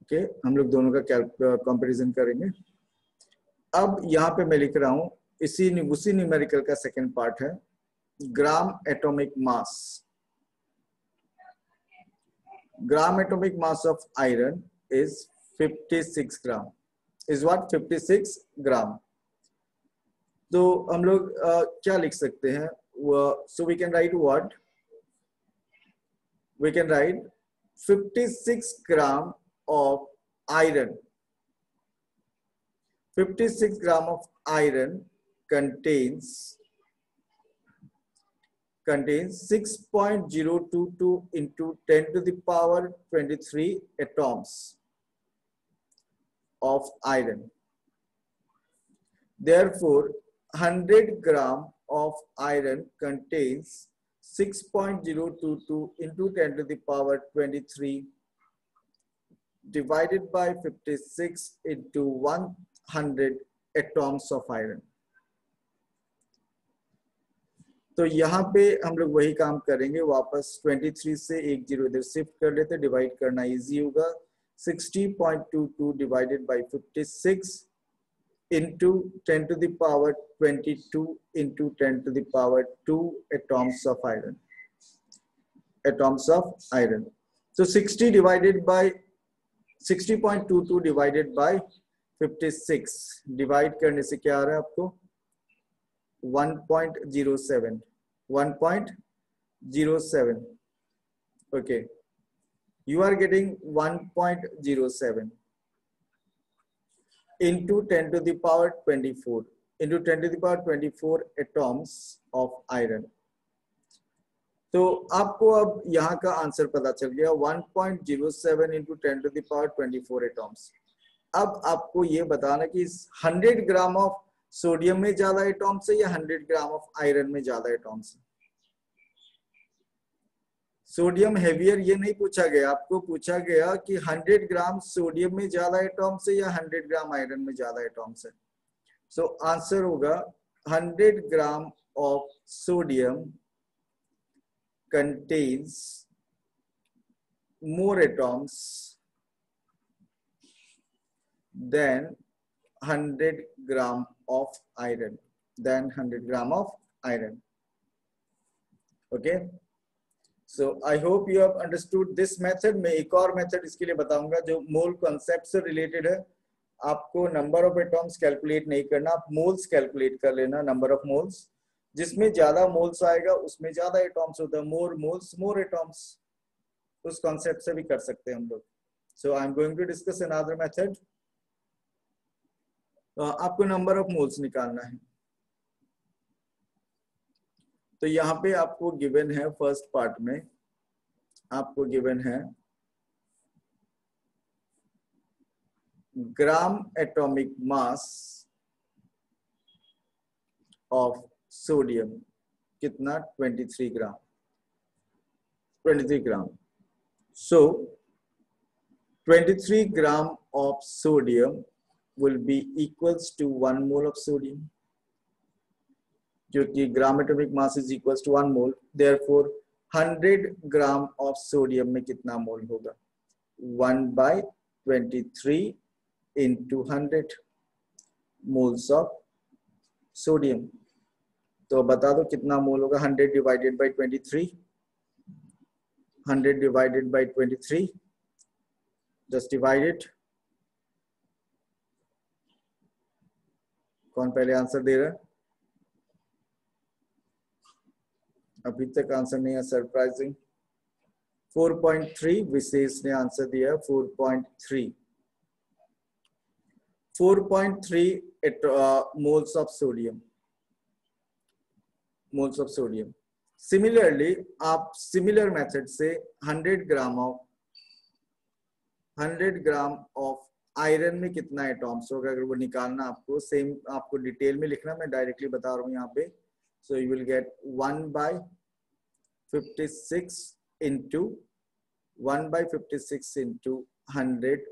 ओके, हम लोग दोनों का कंपैरिजन करेंगे। अब यहाँ पे मैं लिख रहा हूं उसी न्यूमेरिकल का सेकंड पार्ट है, gram atomic mass. Gram atomic mass of iron is 56 gram. Is what 56 gram. तो हम लोग क्या लिख सकते हैं, so we can write what, we can write 56 gram of iron, 56 gram of iron contains 6.022 into 10 to the power 23 atoms of iron. Therefore, 100 gram of iron contains 6.022 into 10 to the power 23 divided by 56 into 100 atoms of iron। तो यहाँ पे हम लोग वही काम करेंगे, वापस 23 से एक जीरो इधर शिफ्ट कर लेते, डिवाइड करना इजी होगा। 60.22 divided by 56 into 10 to the power 22 into 10 to the power 2 atoms of iron। atoms of iron. So 60 divided by 60.22 divided by 56 divide करने से क्या आ रहा है आपको 1.07 1.07 okay you are getting 1.07 into 10 to the power 24 into 10 to the power 24 atoms of iron. तो आपको अब यहाँ का आंसर पता चल गया 1.07 into 10 to the power 24 atoms. अब आपको ये बताना कि 100 ग्राम ऑफ सोडियम में ज्यादा एटॉम्स है या 100 ग्राम ऑफ आयरन में ज्यादा एटॉम्स है. सोडियम हेवियर ये नहीं पूछा गया, आपको पूछा गया कि 100 ग्राम सोडियम में ज्यादा एटॉम्स है या 100 ग्राम आयरन में ज्यादा एटॉम्स है. सो आंसर होगा 100 gram of sodium contains more atoms than 100 gram of iron. Okay, so I hope you have understood this method. मैं एक और मेथड इसके लिए बताऊंगा जो मोल कॉन्सेप्ट से रिलेटेड है. आपको नंबर ऑफ एटॉम्स कैलकुलेट नहीं करना, आप मोल्स कैलकुलेट कर लेना, नंबर ऑफ मोल्स. जिसमें ज्यादा मोल्स आएगा उसमें ज्यादा एटॉम्स होता है, मोर मोल्स मोर एटॉम्स. उस कॉन्सेप्ट से भी कर सकते हैं हम लोग. So I am going to discuss another method. आपको नंबर ऑफ मोल्स निकालना है. तो यहाँ पे आपको गिवन है फर्स्ट पार्ट में आपको गिवन है gram atomic mass of sodium कितना 23 ग्राम. So 23 gram of sodium will be equals to 1 mole of sodium. क्योंकि gram atomic mass is equals to 1 mole, therefore 100 gram of sodium में कितना मोल होगा 1/23 into 100 moles of sodium. तो बता दो कितना मोल होगा 100 divided by 23. 100 divided by 23, just divide it. कौन पहले आंसर दे रहा है? अभी तक आंसर नहीं है, सरप्राइजिंग. 4.3 विशेष ने आंसर दिया. 4.3 मोल्स ऑफ सोडियम. सिमिलरली आप सिमिलर मेथड से 100 ग्राम ऑफ आयरन में कितना एटॉम्स होगा अगर वो निकालना आपको सेम आपको डिटेल में लिखना, मैं डायरेक्टली बता रहा हूँ यहाँ पे. So you will get 1/56 into 100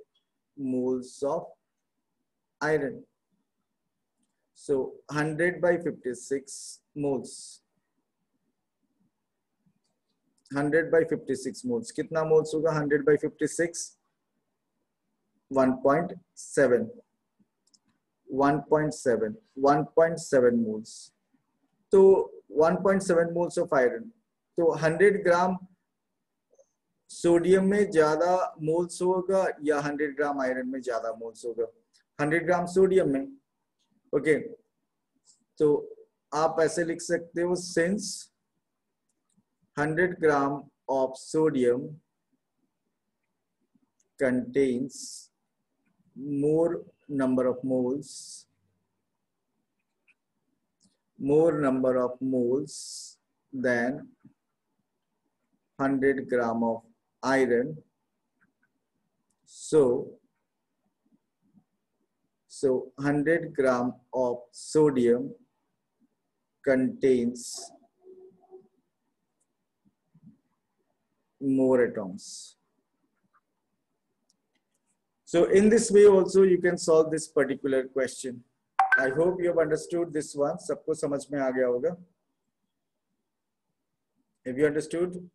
moles of iron. So 100/56 moles. 100/56 moles कितना मोल्स होगा 100/56? 1.7 मोल्स. तो 1.7 मोल्स ऑफ आयरन. तो 100 ग्राम सोडियम में ज्यादा मोल्स होगा या 100 ग्राम आयरन में ज्यादा मोल्स होगा? 100 ग्राम सोडियम में. ओके, तो आप ऐसे लिख सकते हो since 100 gram of sodium contains more number of moles than 100 gram of iron. So 100 gram of sodium contains more atoms. So in this way also you can solve this particular question. I hope you have understood this one. सबको समझ में आ गया होगा. Have you understood?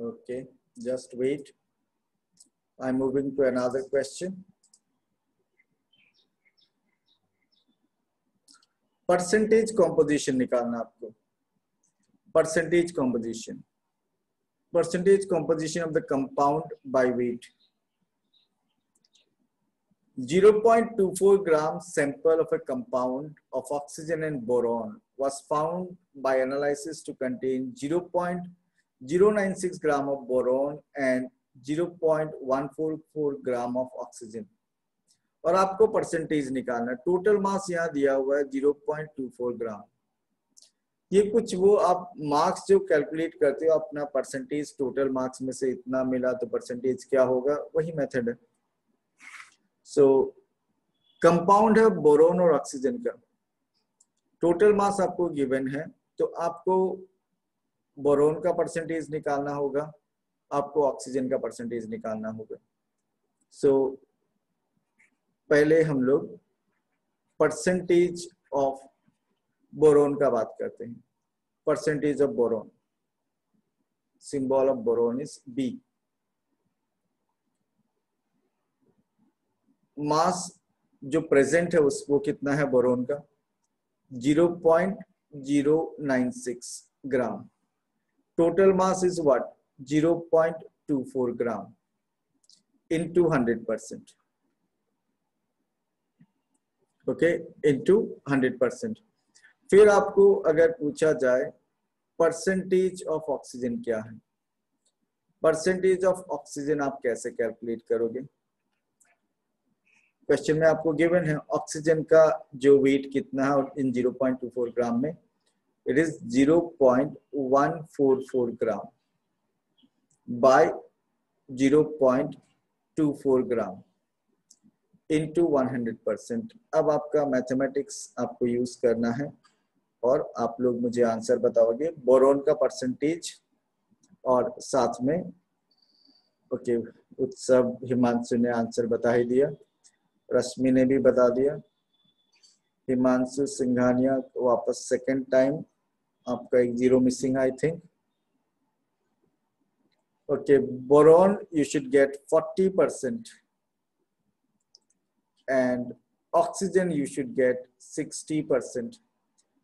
Okay, just wait. I'm moving to another question. Percentage composition निकालना आपको. Percentage composition of the compound by weight. 0.24 gram sample of a compound of oxygen and boron was found by analysis to contain 0.096 gram of boron and 0.144 gram of oxygen. और आपको percentage निकालना. Total mass यहाँ दिया हुआ है 0.24 ग्राम. ये कुछ वो आप मार्क्स जो कैलकुलेट करते हो अपना परसेंटेज, टोटल मार्क्स में से इतना मिला तो परसेंटेज क्या होगा, वही मेथड है. सो कंपाउंड है बोरोन और ऑक्सीजन का. टोटल मास आपको गिवन है तो आपको बोरोन का परसेंटेज निकालना होगा, आपको ऑक्सीजन का परसेंटेज निकालना होगा. सो पहले हम लोग परसेंटेज ऑफ बोरोन का बात करते हैं. Percentage of boron, symbol of boron is B. Mass जो प्रेजेंट है उसको कितना है बोरोन का, 0.096 gram. Total mass is what, 0.24 gram into 100%. Okay, into 100%. फिर आपको अगर पूछा जाए परसेंटेज ऑफ ऑक्सीजन क्या है, परसेंटेज ऑफ ऑक्सीजन आप कैसे कैलकुलेट करोगे. क्वेश्चन में आपको गिवन है ऑक्सीजन का जो वेट कितना है इन 0.24 ग्राम में, it is 0.144 gram bye 0.24 gram into 100%. अब आपका मैथमेटिक्स आपको यूज करना है और आप लोग मुझे आंसर बताओगे बोरोन का परसेंटेज. और साथ में ओके, उत्सव हिमांशु ने आंसर बता ही दिया, रश्मि ने भी बता दिया, हिमांशु सिंघानिया वापस सेकंड टाइम, आपका एक 0 missing I think. Okay, boron you should get 40% and oxygen you should get 60%.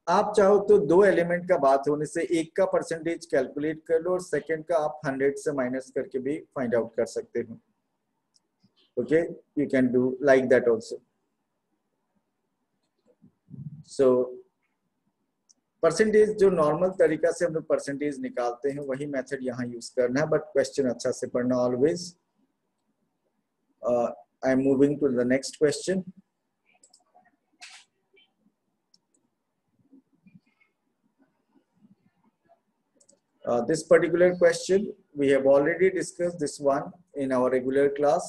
आप चाहो तो दो एलिमेंट का बात होने से एक का परसेंटेज कैलकुलेट कर लो और सेकंड का आप 100 से माइनस करके भी फाइंड आउट कर सकते हो. Okay, you can do like that also. So percentage जो नॉर्मल तरीका से हम लोग परसेंटेज निकालते हैं वही मेथड यहाँ यूज करना है, बट क्वेश्चन अच्छा से पढ़ना always. I am moving to the next question. This particular question we have already discussed this one in our regular class.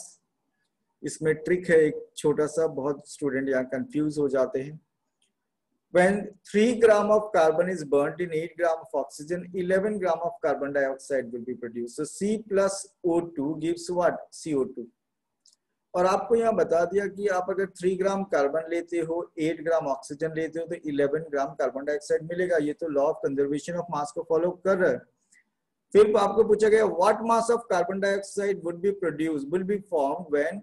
इसमें ट्रिक है एक छोटा सा, बहुत स्टूडेंट यहाँ कंफ्यूज हो जाते हैं. When 3 gram of carbon is burnt in 8 gram of oxygen, 11 gram of carbon dioxide will be produced. So C plus O2 gives what? CO2. और आपको यहाँ बता दिया कि आप अगर 3 ग्राम कार्बन लेते हो, 8 ग्राम ऑक्सीजन लेते हो तो 11 ग्राम कार्बन डाइऑक्साइड मिलेगा. ये तो लॉ ऑफ कंजर्वेशन ऑफ मास को फॉलो कर रहा है. फिर आपको पूछा गया what mass of carbon dioxide would be produce will be form when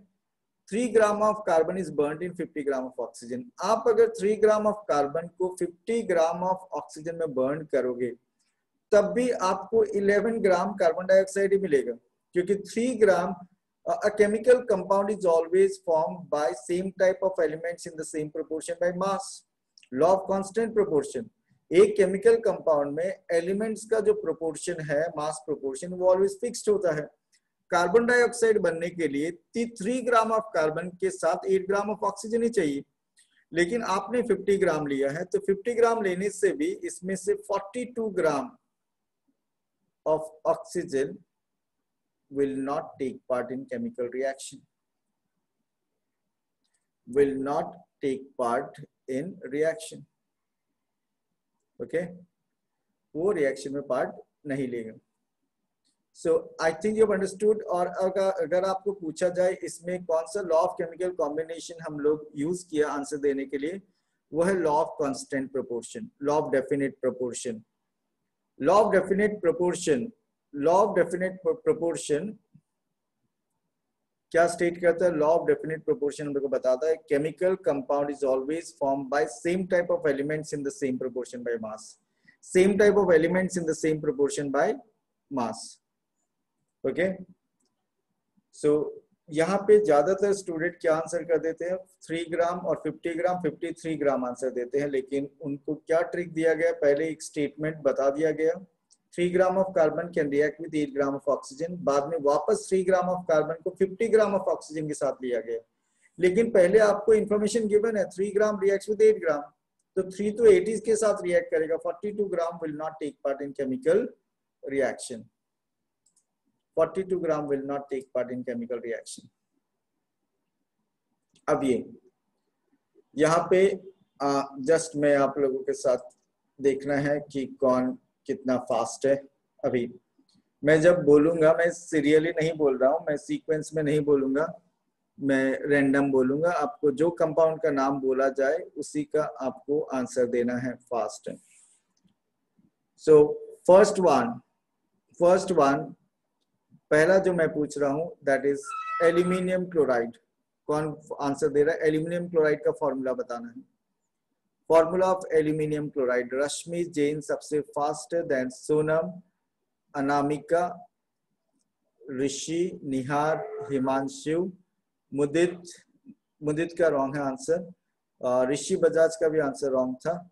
3 gram of carbon is burned in 50 gram of oxygen. आप अगर 3 ग्राम ऑफ कार्बन को 50 ग्राम ऑफ ऑक्सीजन में बर्न करोगे तब भी आपको 11 ग्राम कार्बन डाइऑक्साइड ही मिलेगा, क्योंकि 3 ग्राम a chemical compound is always formed by same type of elements in the same proportion by mass. Law of constant proportion. एक केमिकल कंपाउंड में एलिमेंट्स का जो प्रोपोर्शन है, मास प्रोपोर्शन, वो ऑलवेज फिक्स्ड होता है. कार्बन डाइऑक्साइड बनने के लिए 3 ग्राम ऑफ कार्बन के साथ 8 ग्राम ऑफ ऑक्सीजन ही चाहिए, लेकिन आपने 50 ग्राम लिया है तो 50 ग्राम लेने से भी इसमें से 42 ग्राम of oxygen will not take part in chemical reaction. Will not take part in reaction. Okay? वो रिएक्शन में पार्ट नहीं लेगा. So I think you've understood. और अगर आपको पूछा जाए इसमें कौन सा लॉ ऑफ केमिकल कॉम्बिनेशन हम लोग यूज किया आंसर देने के लिए, वो है law of constant proportion, law of definite proportion. Law of definite proportion law of definite proportion क्या स्टेट करता है? लॉ ऑफ डेफिनेट प्रोपोर्शन हम लोग को बताता है chemical compound is always form by same type of elements in the same proportion by mass. Same type of elements in the same proportion by mass. Okay, so यहाँ पे ज्यादातर student क्या answer कर देते हैं? 3 ग्राम और 50 ग्राम, 53 ग्राम आंसर देते हैं. लेकिन उनको क्या ट्रिक दिया गया? पहले एक स्टेटमेंट बता दिया गया 3 gram of carbon can react with 8 gram of oxygen. बाद में वापस 3 ग्राम ऑफ कार्बन को 50 ग्राम ऑफ ऑक्सीजन के साथ लिया गया. लेकिन पहले आपको इंफॉर्मेशन गिवन है 3 ग्राम रिएक्ट्स विद 8 ग्राम, तो 3 तो 80 के साथ रिएक्ट करेगा. 42 gram will not take part in chemical reaction. 42 gram will not take part in chemical reaction. अब ये यहाँ पे जस्ट मैं आप लोगों के साथ देखना है कि कौन कितना फास्ट है. अभी मैं जब बोलूंगा, मैं सीरियली नहीं बोल रहा हूं, मैं सीक्वेंस में नहीं बोलूंगा, मैं रैंडम बोलूंगा. आपको जो कंपाउंड का नाम बोला जाए उसी का आपको आंसर देना है फास्ट. सो फर्स्ट वन पहला जो मैं पूछ रहा हूं दैट इज एल्यूमिनियम क्लोराइड. कौन आंसर दे रहा है? एल्यूमिनियम क्लोराइड का फॉर्मूला बताना है. Formula of aluminium chloride. Rashmi Jain सबसे फास्ट है, देन सोनम, अनामिका, ऋषि, निहार, हिमांशु, मुदित का रॉन्ग है आंसर. ऋषि बजाज का भी आंसर रॉन्ग था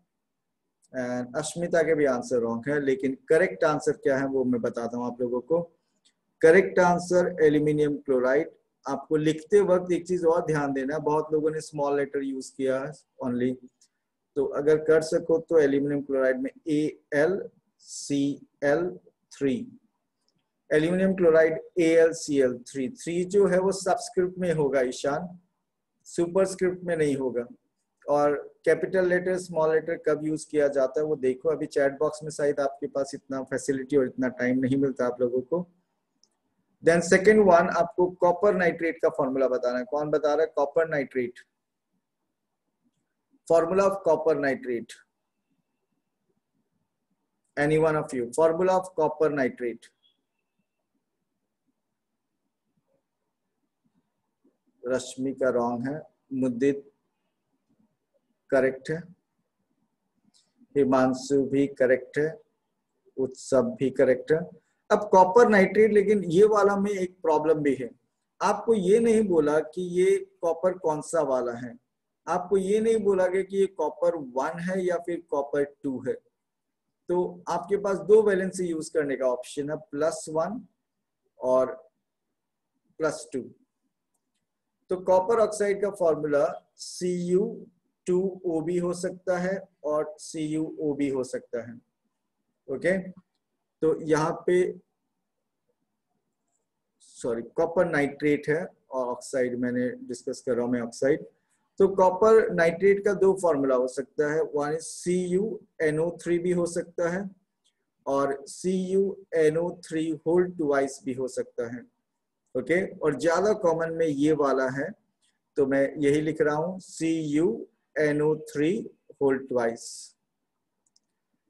एंड अश्मिता के भी आंसर रॉन्ग है. लेकिन करेक्ट आंसर क्या है वो मैं बताता हूँ आप लोगों को. Correct answer aluminium chloride. आपको लिखते वक्त एक चीज और ध्यान देना है, बहुत लोगों ने स्मॉल लेटर यूज किया है ओनली, तो अगर कर सको तो एल्यूमिनियम क्लोराइड में AlCl3, एल्यूमिनियम क्लोराइड AlCl3. 3 जो है वो सबस्क्रिप्ट में होगा ईशान, सुपरस्क्रिप्ट में नहीं होगा. और कैपिटल लेटर स्मॉल लेटर कब यूज किया जाता है वो देखो. अभी चैट बॉक्स में शायद आपके पास इतना फैसिलिटी और इतना टाइम नहीं मिलता आप लोगों को. देन सेकेंड वन, आपको कॉपर नाइट्रेट का फॉर्मूला बताना है. कौन बता रहा है? Copper nitrate. Formula of copper nitrate. Any one of you? Formula of copper nitrate. रश्मि का रॉन्ग है, मुद्दित करेक्ट है, हिमांशु भी करेक्ट है, उत्सव भी करेक्ट है. अब कॉपर नाइट्रेट, लेकिन ये वाला में एक प्रॉब्लम भी है. आपको ये नहीं बोला कि ये कॉपर कौन सा वाला है, आपको ये नहीं बोला गया कि ये कॉपर 1 है या फिर कॉपर 2 है. तो आपके पास 2 वैलेंसी यूज करने का ऑप्शन है, +1 और +2. तो कॉपर ऑक्साइड का फॉर्मूला Cu2O भी हो सकता है और CuO भी हो सकता है. ओके, तो यहाँ पे सॉरी कॉपर नाइट्रेट है और ऑक्साइड मैंने डिस्कस कर रहा हूं मैं ऑक्साइड. तो कॉपर नाइट्रेट का 2 फॉर्मूला हो सकता है. वन इज CuNO3 भी हो सकता है और CuNO3 होल ट्वाइस भी हो सकता है. ओके, और ज्यादा कॉमन में ये वाला है तो मैं यही लिख रहा हूं CuNO3 whole twice.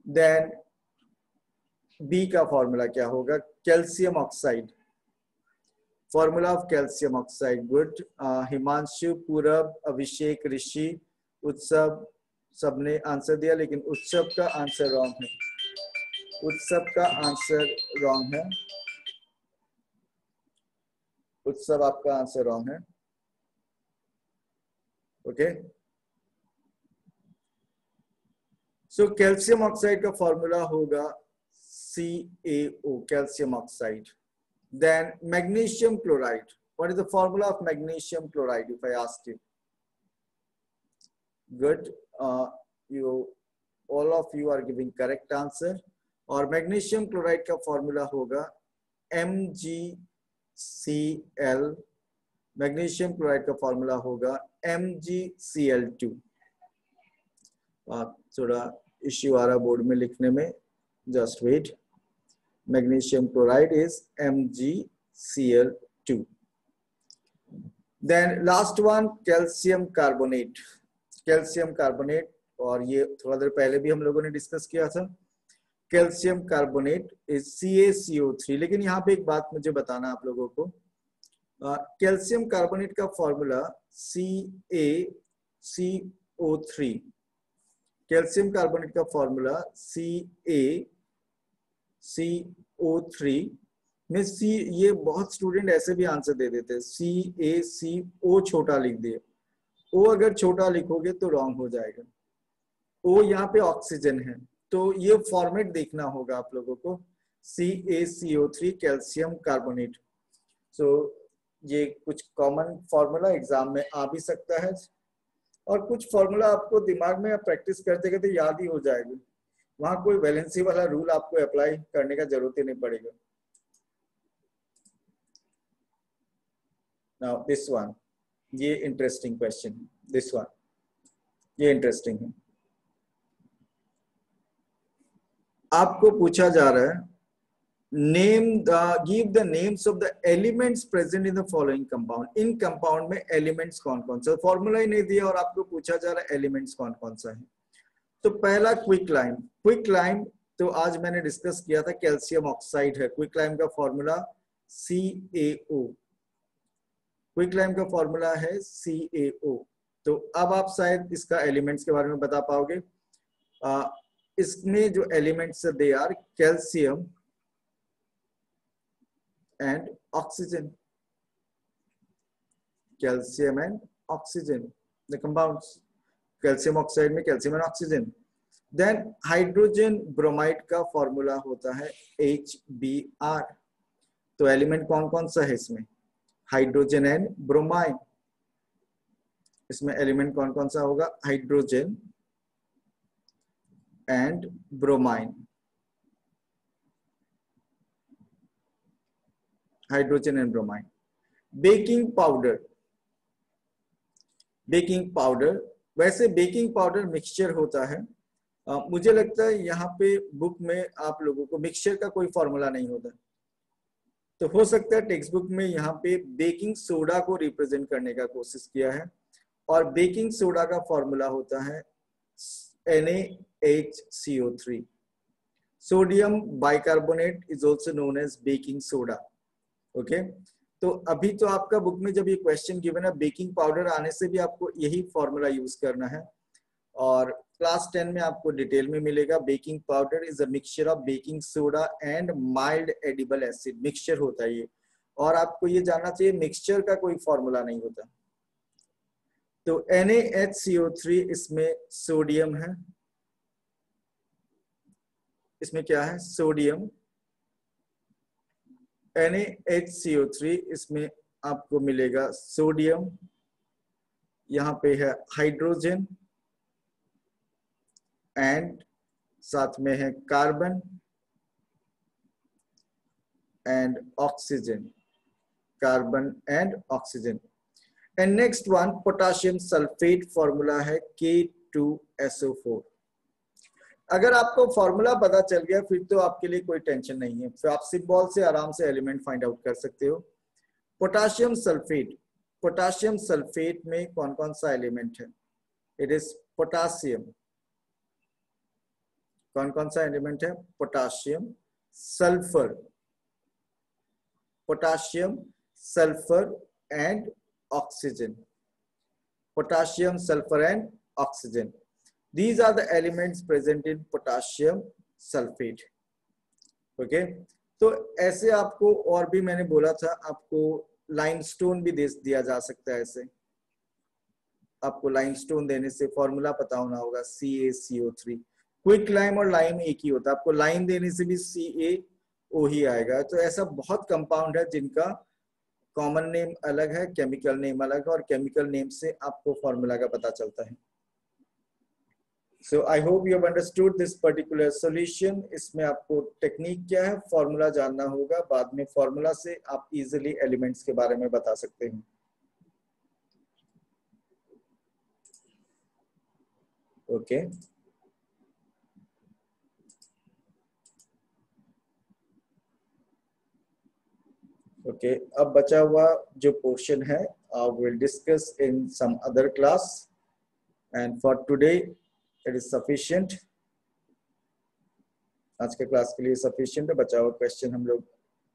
Then B का फॉर्मूला क्या होगा? Calcium oxide. Formula of calcium oxide. Good. Himanshu, Purab, Abhishek, ऋषि, उत्सव सबने आंसर दिया, लेकिन उत्सव का आंसर रॉन्ग है. उत्सव का आंसर रॉन्ग है. उत्सव आपका आंसर रॉन्ग है. ओके, सो कैल्शियम ऑक्साइड का फॉर्मूला होगा CaO, calcium oxide. Then magnesium chloride. What is the formula of magnesium chloride if I asked you? Good. All of you are giving correct answer. और magnesium chloride का formula होगा MgCl. magnesium chloride का formula होगा MgCl2. थोड़ा issue आ रहा board में लिखने में, just wait. Magnesium chloride is MgCl2. Then last one, calcium carbonate. Calcium carbonate, और ये थोड़ा देर पहले भी हम लोगों ने डिस्कस किया था. Calcium carbonate is CaCO3। लेकिन यहाँ पे एक बात मुझे बताना आप लोगों को, कैल्शियम कार्बोनेट का फॉर्मूला CaCO3, कैल्शियम कार्बोनेट का फॉर्मूला CaCO3 में सी, ये बहुत स्टूडेंट ऐसे भी आंसर दे देते हैं, CaCO छोटा लिख दिए। ओ अगर छोटा लिखोगे तो रॉन्ग हो जाएगा। ओ यहाँ पे ऑक्सीजन है, तो ये फॉर्मेट देखना होगा आप लोगों को, CaCO3 कैल्शियम कार्बोनेट। सो ये कुछ कॉमन फॉर्मूला एग्जाम में आ भी सकता है, और कुछ फॉर्मूला आपको दिमाग में प्रैक्टिस करते करते याद ही हो जाएगी। वहां कोई वैलेंसी वाला रूल आपको अप्लाई करने का जरूरत ही नहीं पड़ेगा। नाउ दिस वन, ये इंटरेस्टिंग क्वेश्चन, दिस वन ये इंटरेस्टिंग है। आपको पूछा जा रहा है, name give the names of the elements present in the following compound. In compound में एलिमेंट्स कौन कौन सा, फॉर्मूला ही नहीं दिया और आपको पूछा जा रहा है एलिमेंट्स कौन कौन सा है। तो पहला क्विक लाइम, क्विक लाइम तो आज मैंने डिस्कस किया था, कैल्शियम ऑक्साइड है। क्विक लाइम का फॉर्मूला CaO, क्विक लाइम का फॉर्मूला है CaO। तो अब आप शायद इसका एलिमेंट्स के बारे में बता पाओगे। इसमें जो elements they are calcium and oxygen, calcium and oxygen the compounds, calcium oxide में calcium and oxygen. Then hydrogen bromide का फॉर्मूला होता है HBr। तो एलिमेंट कौन कौन सा है इसमें, हाइड्रोजन एंड ब्रोमाइन। इसमें एलिमेंट कौन कौन सा होगा, hydrogen and bromine, hydrogen and bromine. Baking powder, baking powder, वैसे बेकिंग पाउडर मिक्सचर होता है। मुझे लगता है यहाँ पे बुक में आप लोगों को मिक्सचर का कोई फॉर्मूला नहीं होता, तो हो सकता है टेक्स्ट बुक में यहाँ पे बेकिंग सोडा को रिप्रेजेंट करने का कोशिश किया है, और बेकिंग सोडा का फॉर्मूला होता है NaHCO3। Sodium bicarbonate is also known as baking soda. Okay, तो अभी तो आपका बुक में जब ये क्वेश्चन गिवन है, बेकिंग पाउडर आने से भी आपको यही फॉर्मूला यूज करना है, और क्लास 10 में आपको डिटेल में मिलेगा। Baking powder is a mixture of baking soda and mild edible acid, mixture होता है ये, और आपको ये जानना चाहिए मिक्सचर का कोई फॉर्मूला नहीं होता। तो NaHCO3 इसमें सोडियम है, इसमें क्या है, सोडियम। NaHCO3 इसमें आपको मिलेगा सोडियम, यहाँ पे है हाइड्रोजन एंड साथ में है carbon and oxygen, carbon and oxygen. And next one potassium sulphate, formula है K2SO4। अगर आपको फॉर्मूला पता चल गया फिर तो आपके लिए कोई टेंशन नहीं है, फिर आप सिंबल से आराम से एलिमेंट फाइंड आउट कर सकते हो। पोटाशियम सल्फेट, पोटाशियम सल्फेट में कौन कौन सा एलिमेंट है, इट इज पोटासियम। कौन कौन सा एलिमेंट है, potassium, sulphur, potassium, sulphur and oxygen, potassium, sulfur and oxygen. These are the elements present in potassium sulfate. Okay, तो ऐसे आपको और भी मैंने बोला था, आपको लाइमस्टोन भी दे दिया जा सकता है। ऐसे आपको लाइमस्टोन देने से फॉर्मूला पता होना होगा CaCO3। क्विक लाइम और लाइम एक ही होता है, आपको लाइम देने से भी CaO ही आएगा। तो ऐसा बहुत कंपाउंड है जिनका कॉमन नेम अलग है, केमिकल नेम अलग है, और केमिकल नेम से आपको फॉर्मूला का पता चलता है। So I hope you have understood this particular solution. इसमें आपको टेक्निक क्या है, फॉर्मूला जानना होगा, बाद में फॉर्मूला से आप इजीली एलिमेंट्स के बारे में बता सकते हैं। ओके, ओके, अब बचा हुआ जो पोर्शन है we'll discuss in some other class, and for today it is sufficient. आज के क्लास के लिए सफिशिएंट है। बचा हुआ क्वेश्चन हम लोग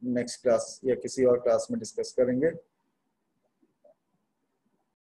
नेक्स्ट क्लास या किसी और क्लास में डिस्कस करेंगे।